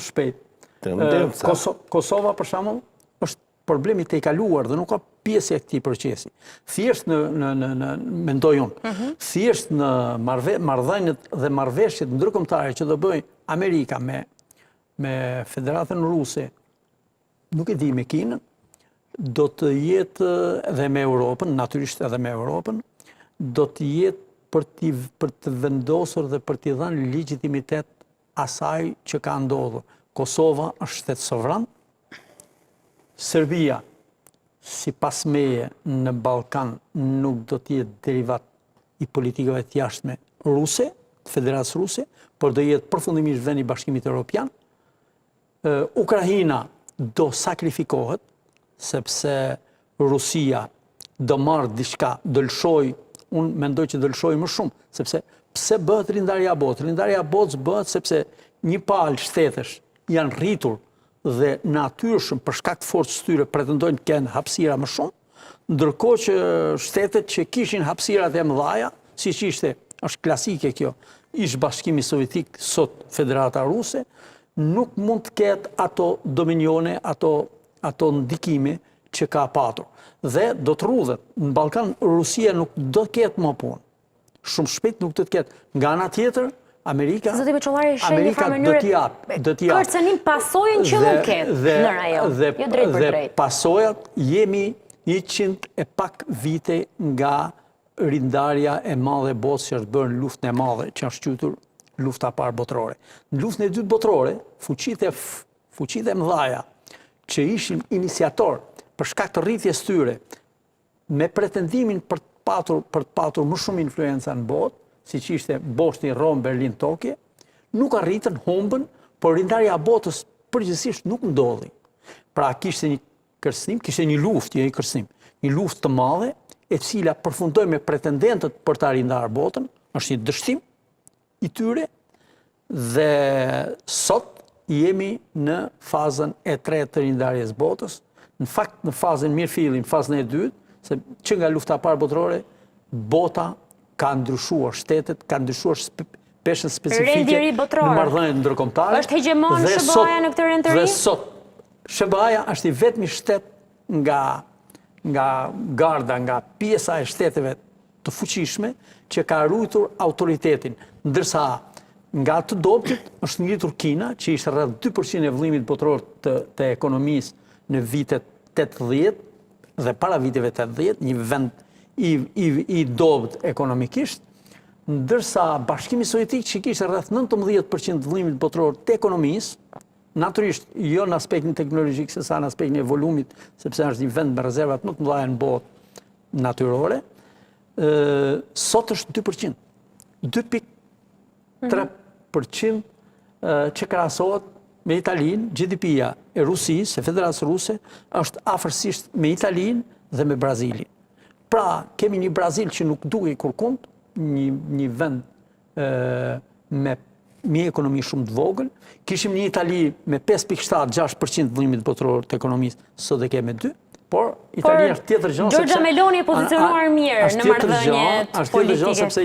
shpejt. Tendenca. Kosova për shembull është problemi të kaluar dhe nuk ka pjesë e këtij procesi. Thjesht mendoj unë, thjesht në marrëdhëniet dhe marrëveshjet ndërkombëtare që do bëjë Amerika me Federatën Ruse, nuk e di me Kinën, do të jetë edhe me Europën, natyrisht edhe me Europën, do të jetë për të vendosur dhe për t'i dhënë legjitimitet asaj që ka ndodhur. Kosova është shtet sovran, Serbia, sipas meje në Ballkan nuk do të jetë derivat i politikave të jashtme ruse, të Federatës Ruse, por do jetë përfundimisht vend i Bashkimit Evropian. Ukraina do sakrifikohet, sepse Rusia do marrë diçka, do lëshoj, unë mendoj që do lëshoj më shumë, sepse pse bëhet rindarja botës? Rindarja botës bëhet sepse një palë shtetësh janë rritur dhe natyrshëm për shkak të forcës tyre pretendojnë të kenë hapësira më shumë, ndërkohë që shtetet që kishin hapësirat e mëdha, siç ishte është klasike kjo, ish Bashkimi Sovjetik, sot Federata Ruse, nuk mund të ketë ato dominione, ato ndikime që ka patur. Dhe do të rrudhet. Në Ballkan, Rusia nuk do të ketë më punë. Shumë shpejt nuk do të ketë. Nga ana tjetër, Amerika do t'i japë. Kërcenim pasojën që nuk ketë në rajon, jo drejt për drejt. Dhe pasojat jemi 100 e pak vite nga rindarja e madhe botës që është bërë në luftën e madhe, që është quajtur lufta parë botërore. Në luftën e dytë botërore, fuqitë e mëdhaja që ishin iniciator për shkak të rritjes tyre me pretendimin për të patur më shumë influenca në botë, siç ishte Bosni, Rom, Berlin, Tokyo, nuk arritën, humbën, por rindarja e botës përgjithsisht nuk ndodhi. Pra kishte një kërcënim, kishte një luftë, jo një kërcënim, një luftë të madhe, e cila përfundoi me pretendentët për ta rindarë botën, është një dështim i tyre, dhe sot jemi në fazën e tretë të rindarjes botës, në fakt në fazën mirëfilli, në fazën e dytë, se që nga lufta parë botërore, bota ka ndryshuar, shtetet ka ndryshuar peshën specifike në marrëdhëniet ndërkombëtare. Është hegemon SBA-ja në këtë rendëri? Dhe sot SBA-ja është i vetmi shtet nga garda, nga pjesa e shteteve të fuqishme që ka ruajtur autoritetin, ndërsa nga të dobtit është ngritur Kina, që ishte rreth 2% e vëllimit botëror të ekonomisë në vitet 80 dhe para viteve 80, një vend i dobt ekonomikisht, ndërsa Bashkimi Sovjetik që kishte rreth 19% të vëllimit botëror të ekonomisë, natyrisht jo në aspektin teknologjik se sa në aspektin e volumit, sepse është një vend me rezervat më të mëdha në botë natyrore, sot është 2%. 2.3% që krahasohet me Italinë, GDP-ja e Rusisë, e Federatës Ruse, është afërsisht me Italinë dhe me Brazilin. Pra, kemi një Brazil që nuk duke kurkund, një vend me një ekonomi shumë të vogël, kishim një Itali me 5.7-6% vëllimit botëror të ekonomisë, sot e kemi 2%, por Italia është tjetër gjë. Giorgia Meloni e pozicionuar mirë në marrëdhëniet politike. Është tjetër gjë sepse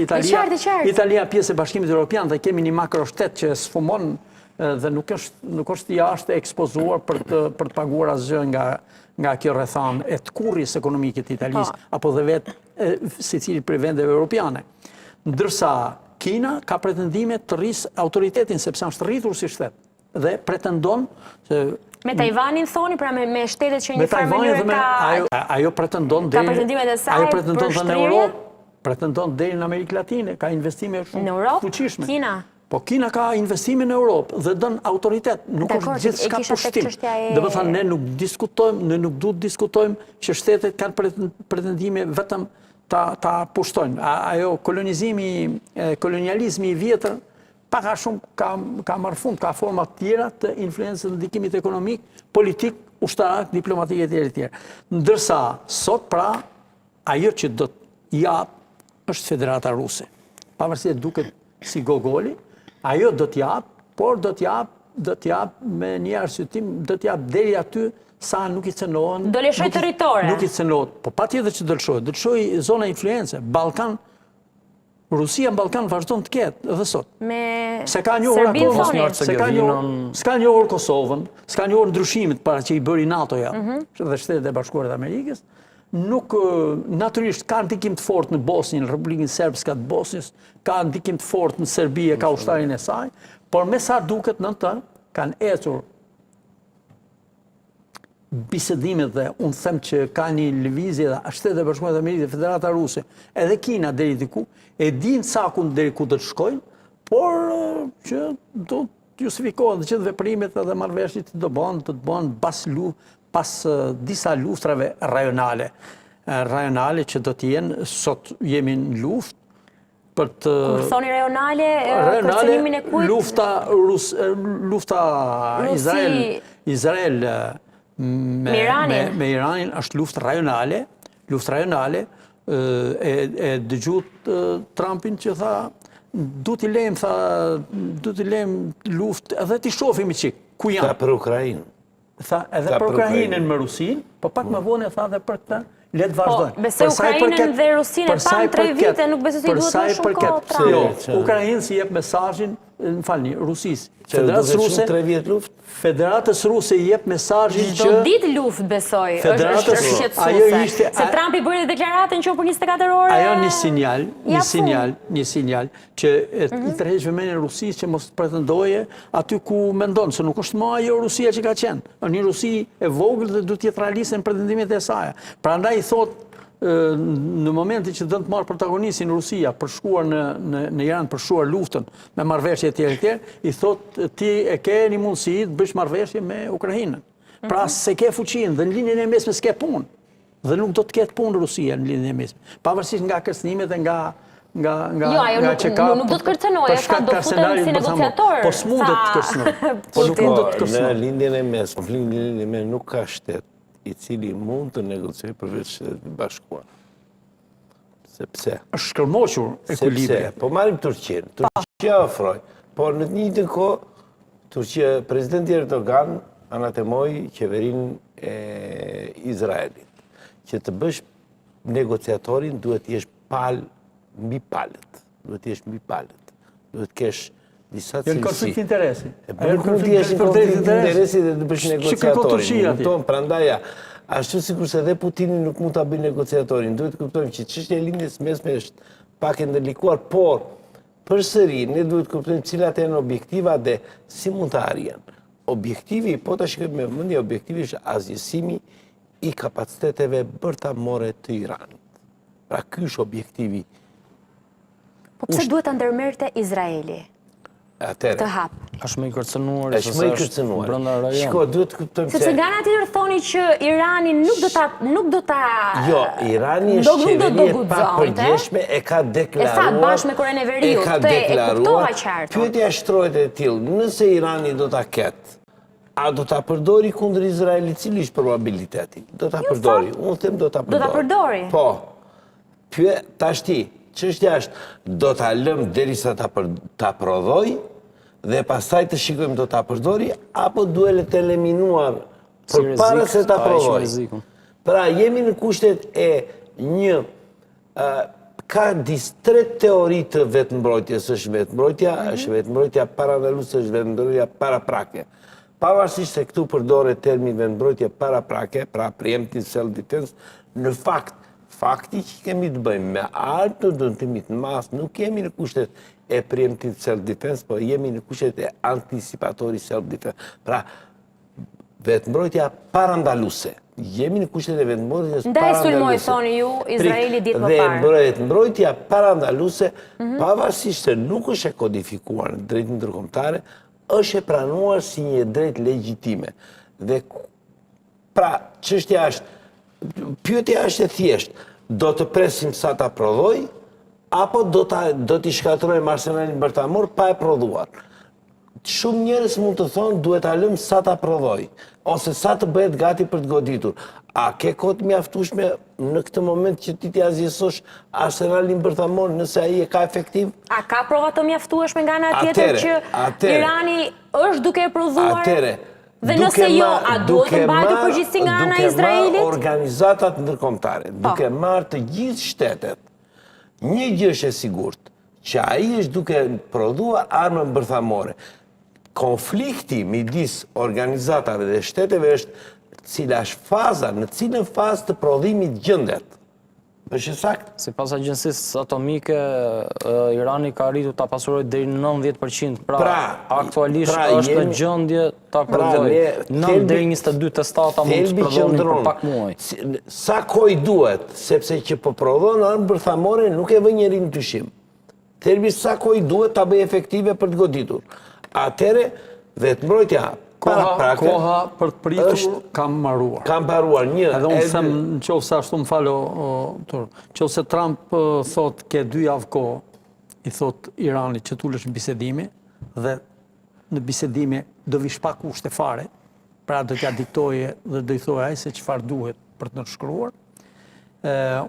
Italia pjesë e Bashkimit Evropian dhe kemi një makroshtet që sfumon dhe nuk është jashtë ekspozuar për të paguar asgjë nga kjo rrethan e të kurrjes ekonomike të Italisë, apo dhe vetë secili prej vendeve europiane. Ndërsa Kina ka pretendime të rrisë autoritetin, sepse është rritur si shtet, dhe pretendon se... Me Tajvanin thoni, pra me shtetet që një farë mënyrë ka... Ajo pretendon ka pretendimet e saj për shtryrje? Pretendon deri në Amerikë Latine, ka investime shumë fuqishme. Kina? Po Kina ka investime në Europë dhe dën autoritet, nuk është gjithçka pushtim. Dhe më thënë, ne nuk duhet diskutojmë që shtetet kanë pretendime vetëm ta pushtojnë. Ajo kolonializmi i vjetër, paka shumë ka marrë fund, ka forma tjera të influencës në ndikimit ekonomik, politik, ushtarak, diplomatik e tjere. Ndërsa, sot pra, ajo që do të japë është Federata Ruse. Pavarësisht duket si gogoli, ajo do t'jap, por do t'jap me një arsyetim, do t'jap deri aty sa nuk i cënohen... Do lëshoj territore? Nuk i cënohet, po patjetër që do lëshoj zona influence. Balkan, Rusia në Balkan vazhdon të ketë, edhe sot. Se ka njohur Kosovën, s'ka njohur ndryshimet para që i bëri NATO-ja dhe Shtetet e Bashkuara të Amerikës, nuk natyrisht ka ndikim të fortë në Bosnjë, në Republikën Serbska të Bosnjës, ka ndikim të fortë në Serbi, ka ushtarin e saj, por me sa duket në të kanë ecur bisedimet dhe unë them që ka një lëvizje dhe Shtetet e Bashkuara të Amerikës dhe Federata Ruse, edhe Kina deri diku, e din sakun deri ku do të shkojnë, por që do të justifikohen dhe që të veprimet dhe marrëveshjet të bëhen pas disa luftrave rajonale. Rajonale që do të jenë, sot jemi në luftë, për të... Kur thoni rajonale, kërcënimin e kujt? Lufta Izrael me Iranin është luftë rajonale. Luftë rajonale, e dëgjut Trumpin që tha, du t'i lejmë luftë, edhe t'i shofim i qikë, ku janë? Tha për Ukrajinë. Tha edhe për Ukrajinën me Rusin, po pak më vonë e tha dhe për këta le të vazhdojnë. Besoj Ukrainën dhe Rusinë e panë 3 vite, nuk besoj se i duhet më shumë kohë. Jo, Ukrainë si jep mesazhin, më falni, Rusisë. Federatës Ruse i jep mesazhin që çdo ditë luftë besoj. Është shqetësuese. Se Trumpi bëri deklaratën që për 24 ore. Ajo një sinjal që i tërheq vëmendjen Rusisë që mos pretendoje aty ku mendon, se nuk është më ajo Rusia që ka qenë. Është një Rusi e vogël dhe duhet të jetë realiste në pretendimet e saj. Prandaj i thot në momentin që dënë të marrë protagonistin Rusia për shkuar në Iran, për shkuar luftën me marrëveshje tjerë, i thot ti e ke një mundësi të bësh marrëveshje me Ukrainën. Pra se ke fuqinë dhe në linjën e mesme s'ke punë. Dhe nuk do të ketë punë Rusia në linjën e mesme. Pavarësisht nga kërcënimet e nga nuk do të kërcënojë, ka do futen si negociator. Po s'mundet të kërcënojë. Në lindjen e mesme, konfliktin në lindjen e mesme nuk ka shtet i cili mund të negociojë përveç Shtetit Bashkuar. Sepse? Është shkërmoqur ekuilibri. Po marrim Turqinë. Turqia ofroi, por në të njëjtën kohë presidenti Erdogan anatemoi qeverinë e Izraelit. Që të bësh negociatorin duhet të jesh mbi palët. Duhet të kesh disa cilësi. Në konflikt interesi. Nuk mund të jesh në konflikt interesi dhe të bësh negociatorin. Prandaj, ashtu sikur se dhe Putini nuk mund ta bëjë negociatorin. Duhet të kuptojmë që çështja e lindjes mesme është pak e ndërlikuar, por përsëri ne duhet të kuptojmë cilat janë objektivat dhe si mund të arrihen. Objektivi, po ta shikojmë me vëmendje, objektivi është asgjësimi i kapaciteteve bërtamore të Iranit. Pra ky është objektivi. Po pse duhet ta ndërmerrte Izraeli? Atëre. Të hap. Është më i kërcënuar, brenda rajonit. Shiko, duhet të kuptojmë sepse nga ana tjetër thoni që Irani nuk do ta Jo, Irani është qeveri e papërgjeshme, e ka deklaruar. E bashkë me Korenë e Veriut, e kuptova qartë. Pyetja shtrohet e tillë, nëse Irani do ta ketë, a do ta përdori kundër Izraelit, cili është probabiliteti? Do ta përdori. Unë them do ta përdori. Do ta përdori. Po. Tash ti, çështja është, do ta lëm derisa ta prodhoj dhe pastaj të shikojmë do ta përdori apo duhet të eliminuar përpara se ta prodhoj. Pra jemi në kushtet e një ka tre teori të vetëmbrojtjes, është vetëmbrojtja parandaluese, është vetëmbrojtja paraprake. Pavarësisht se këtu përdoret termi vetëmbrojtje paraprake, pra preemptive self-defense, në fakti që kemi të bëjmë me armë të dëmtimit në masë, nuk jemi në kushtet e preemptive self-defense, po jemi në kushtet e anticipatori self-defense. Pra, vetëmbrojtja parandaluese. Jemi në kushtet e vetëmbrojtjes parandaluese. Ndaj sulmoj, thoni ju, Izraeli ditë më parë. Dhe vetëmbrojtja parandaluese, pavarësisht se nuk është e kodifikuar në drejtë ndërkombëtare, është e pranuar si një drejtë legjitime. Dhe pra, çështja është, pyetja është e thjeshtë, do të presim sa ta prodhoj, apo do t'i shkatërrojmë arsenalin bërtamor pa e prodhuar. Shumë njerëz mund të thonë duhet ta lëm sa ta prodhoj, ose sa të bëhet gati për të goditur. A ke kohë të mjaftueshme në këtë moment që ti t'ia zgjesosh arsenalin bërtamor nëse ai e ka efektiv? A ka prova të mjaftueshme nga ana tjetër që Irani është duke prodhuar? Dhe nëse jo, a duhet të mbajtur përgjegjësi nga ana e Izraelit? Duke marrë organizatat ndërkombëtare, duke marrë të gjithë shtetet, një gjë është e sigurt, që ai është duke prodhuar armë bërthamore. Konflikti midis organizatave dhe shteteve është cila është faza, në cilën fazë të prodhimit gjendet. Është saktë? Sipas agjencisë atomike, Irani ka arritur ta pasurojë deri në 90%. Pra aktualisht është në gjendje ta prodhojë. 9 deri 22 testata mund të prodhonin për pak muaj. Sa kohë duhet, sepse që po prodhon armë bërthamore nuk e vë njeri në dyshim. Thelbi sa kohë duhet ta bëjë efektive për të goditur. Atëre vetëmbrojtja koha për të pritur kam mbaruar. Kam mbaruar një. Edhe unë them nëse ashtu më falo, nëse Trump thot ke 2 javë kohë, i thot Iranit që tulesh në bisedime dhe në bisedime do vish pa kushte fare, pra do t'ja diktoje dhe do i thojë ai se çfarë duhet për të nënshkruar.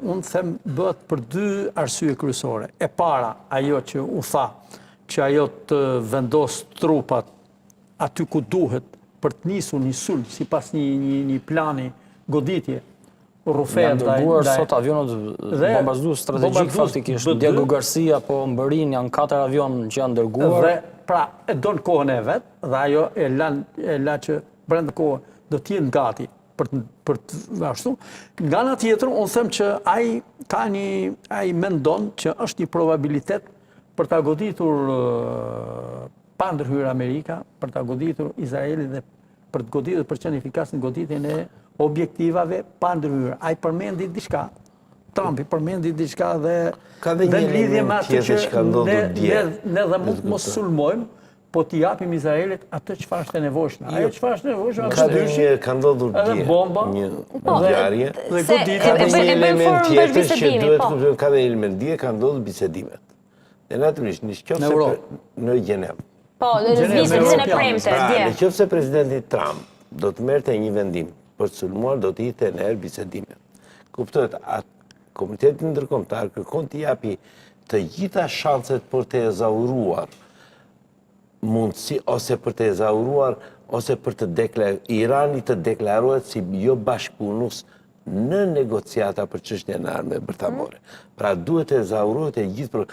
Unë them bëhet për 2 arsye kryesore. E para, ajo që u tha, që ajo të vendos trupat aty ku duhet për të nisur një sulm sipas një plani goditje rufet. Janë dërguar sot avionët bombardues strategjik faktikisht. Diego Garcia po mbërin, janë 4 avion që janë dërguar. Dhe pra e donë kohën e vetë, dhe ajo e la që brenda kohë do t'jenë gati për të ashtu. Nga ana tjetër, unë them që ai mendon që është një probabilitet për ta goditur pa ndërhyrë Amerika, për ta goditur Izraeli dhe për të goditur për qenë efikas në goditjen e objektivave pa ndërhyrë. Ai përmendi diçka. Trumpi përmendi diçka dhe në lidhje me atë që ne dhe mund të mos sulmojmë, po t'i japim Izraelit atë çfarë është e nevojshme. Ajo çfarë është e nevojshme, ka ndodhur edhe bomba, një ngjarje dhe goditje. Ka një element tjetër që duhet kuptojmë, ka një element dje, ka ndodhur bisedimet. E natyrisht, në Gjenevë. Po, në vizitin e premte, dje. Në qoftë se presidenti Trump do të merrte një vendim për të sulmuar, do të ishte në erë bisedimet. Kuptohet, Komiteti Ndërkombëtar kërkon të japi të gjitha shanset për të ezauruar mundësi, ose për të ezauruar, ose për të Irani të deklarohet si jo bashkëpunues në negociata për çështjen e armëve bërthamore. Pra duhet të ezaurohet e gjithë për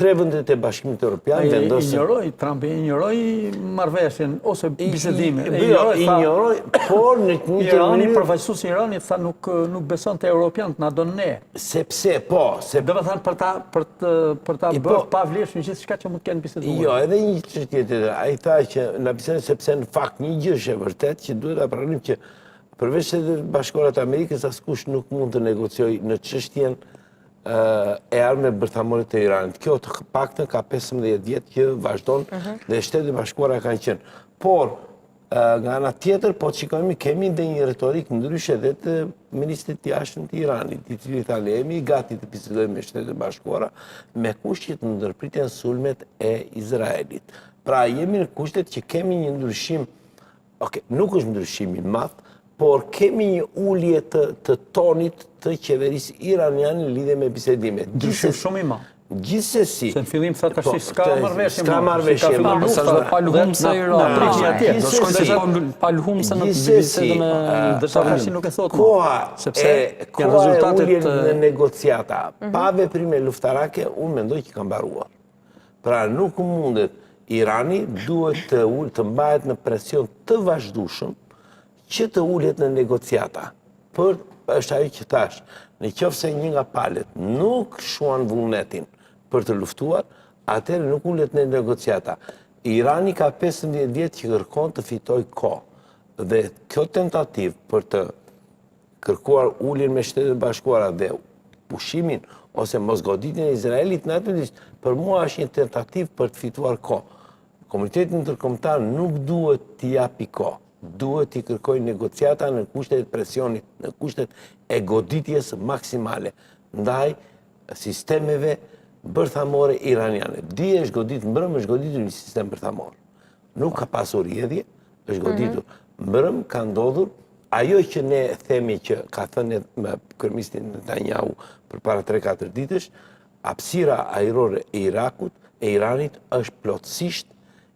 3 vendet e Bashkimit Evropian vendosën. Trump injoroi marrëveshjen ose bisedimin. Injoroi, por në një Irani, përfaqësuesi i Iranit tha nuk beson te europianët, na don ne. Sepse do të thënë për ta bërë pa vlefshëm gjithçka që mund të kenë biseduar. Jo, edhe një çështje tjetër. Ai tha që na bisedon sepse në fakt një gjë është e vërtetë që duhet ta pranojmë që përveç se Bashkëkohrat e Amerikës askush nuk mund të negociojë në çështjen e armëve bërthamore të Iranit. Kjo të paktën ka 15 vjet që vazhdon dhe Shtetet Bashkuara kanë qenë. Por, nga ana tjetër, po shikojmë, kemi dhe një retorik ndryshe dhe të ministrit të jashtëm të Iranit, i cili thanë jemi gati të bisedojmë me Shtetet Bashkuara me kushtet në ndërpritjen sulmet e Izraelit. Pra, jemi në kushtet që kemi një ndryshim, nuk është ndryshimi madh, por kemi një ullje të tonit të qeverisë iraniane në lidhje me bisedimet. Ndryshim shumë i madh. Gjithsesi. Se në fillim tha tash s'ka marrëveshje. S'ka marrëveshje. Sa është pa lhumse Irani. Do shkojnë pa lhumse në bisedën e ndërkohë nuk e thot më. Sepse koha e uljes në negociata, pa veprime luftarake, unë mendoj që ka mbaruar. Pra nuk mundet Irani duhet të mbahet në presion të vazhdueshëm që të ullet në negociata. Për është ajo që thash, në qoftë se një nga palët nuk shuan vullnetin për të luftuar, atëherë nuk ullet në negociata. Irani ka 15 vjet që kërkon të fitoj kohë. Dhe kjo tentativ për të kërkuar uljen me Shtetet Bashkuara dhe pushimin ose mosgoditjen e Izraelit, natyrisht për mua është një tentativ për të fituar kohë. Komiteti Ndërkombëtar nuk duhet t'i japi kohë. Duhet t'i kërkoj negociata në kushtet e presionit, në kushtet e goditjes maksimale ndaj sistemeve bërthamore iraniane. Dje është goditur mbrëm, është goditur një sistem bërthamor. Nuk ka pasur rjedhje, është goditur mbrëm, ka ndodhur ajo që ne themi që ka thënë me kryeministin Netanyahu përpara 3-4 ditësh, hapësira ajrore e Irakut e Iranit është plotësisht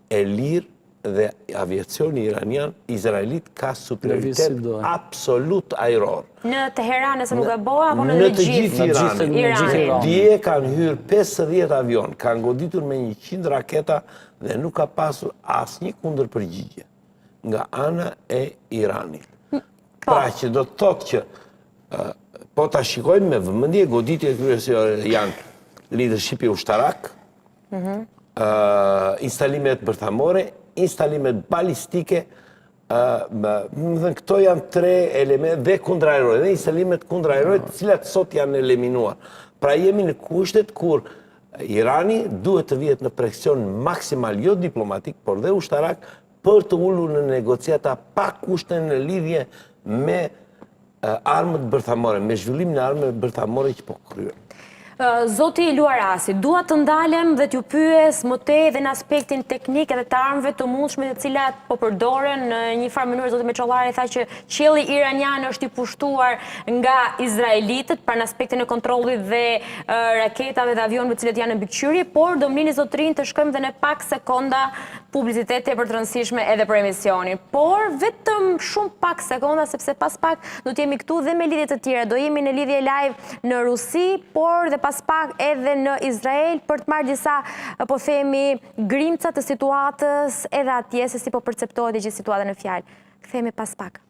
e lirë dhe aviacioni iranian, izraelit ka superioritet absolut ajror. Në Teheran e se nuk e boa, apo në gjithë Iranin? Dje kanë hyrë 50 avion, kanë goditur me 100 raketa dhe nuk ka pasur asnjë kundër përgjigje nga ana e Iranit. Pra që do të thotë që po ta shikojmë me vëmendje, goditjet kryesore janë leadershipi ushtarak, instalimet bërthamore, instalimet balistike, këto janë 3 elemente dhe kundrajrore, dhe instalimet kundrajrore të cilat sot janë eliminuar. Pra jemi në kushtet kur Irani duhet të vihet në presion maksimal, jo diplomatik, por dhe ushtarak, për të ulur në negociata pa kushte në lidhje me armët bërthamore, me zhvillimin e armëve bërthamore që po kryen. Zoti Luarasi, dua të ndalem dhe t'ju pyes më tej dhe në aspektin teknik edhe të armëve të mundshme të cilat po përdoren në një farë mënyrë. Zoti Meçollari tha që qielli iranian është i pushtuar nga izraelitët për në aspektin e kontrollit dhe raketave dhe avionëve të cilët janë në mbikëqyrje, por do mlini zotrin të shkojmë dhe në pak sekonda publicitet tepër të rëndësishme edhe për emisionin. Por vetëm shumë pak sekonda, sepse pas pak do të jemi këtu dhe me lidhje të tjera. Do jemi në lidhje live në Rusi, por dhe pas pak edhe në Izrael për të marrë disa, po themi, grimca të situatës edhe atje se si po perceptohet e gjithë situata në fjalë. Kthehemi pas pak.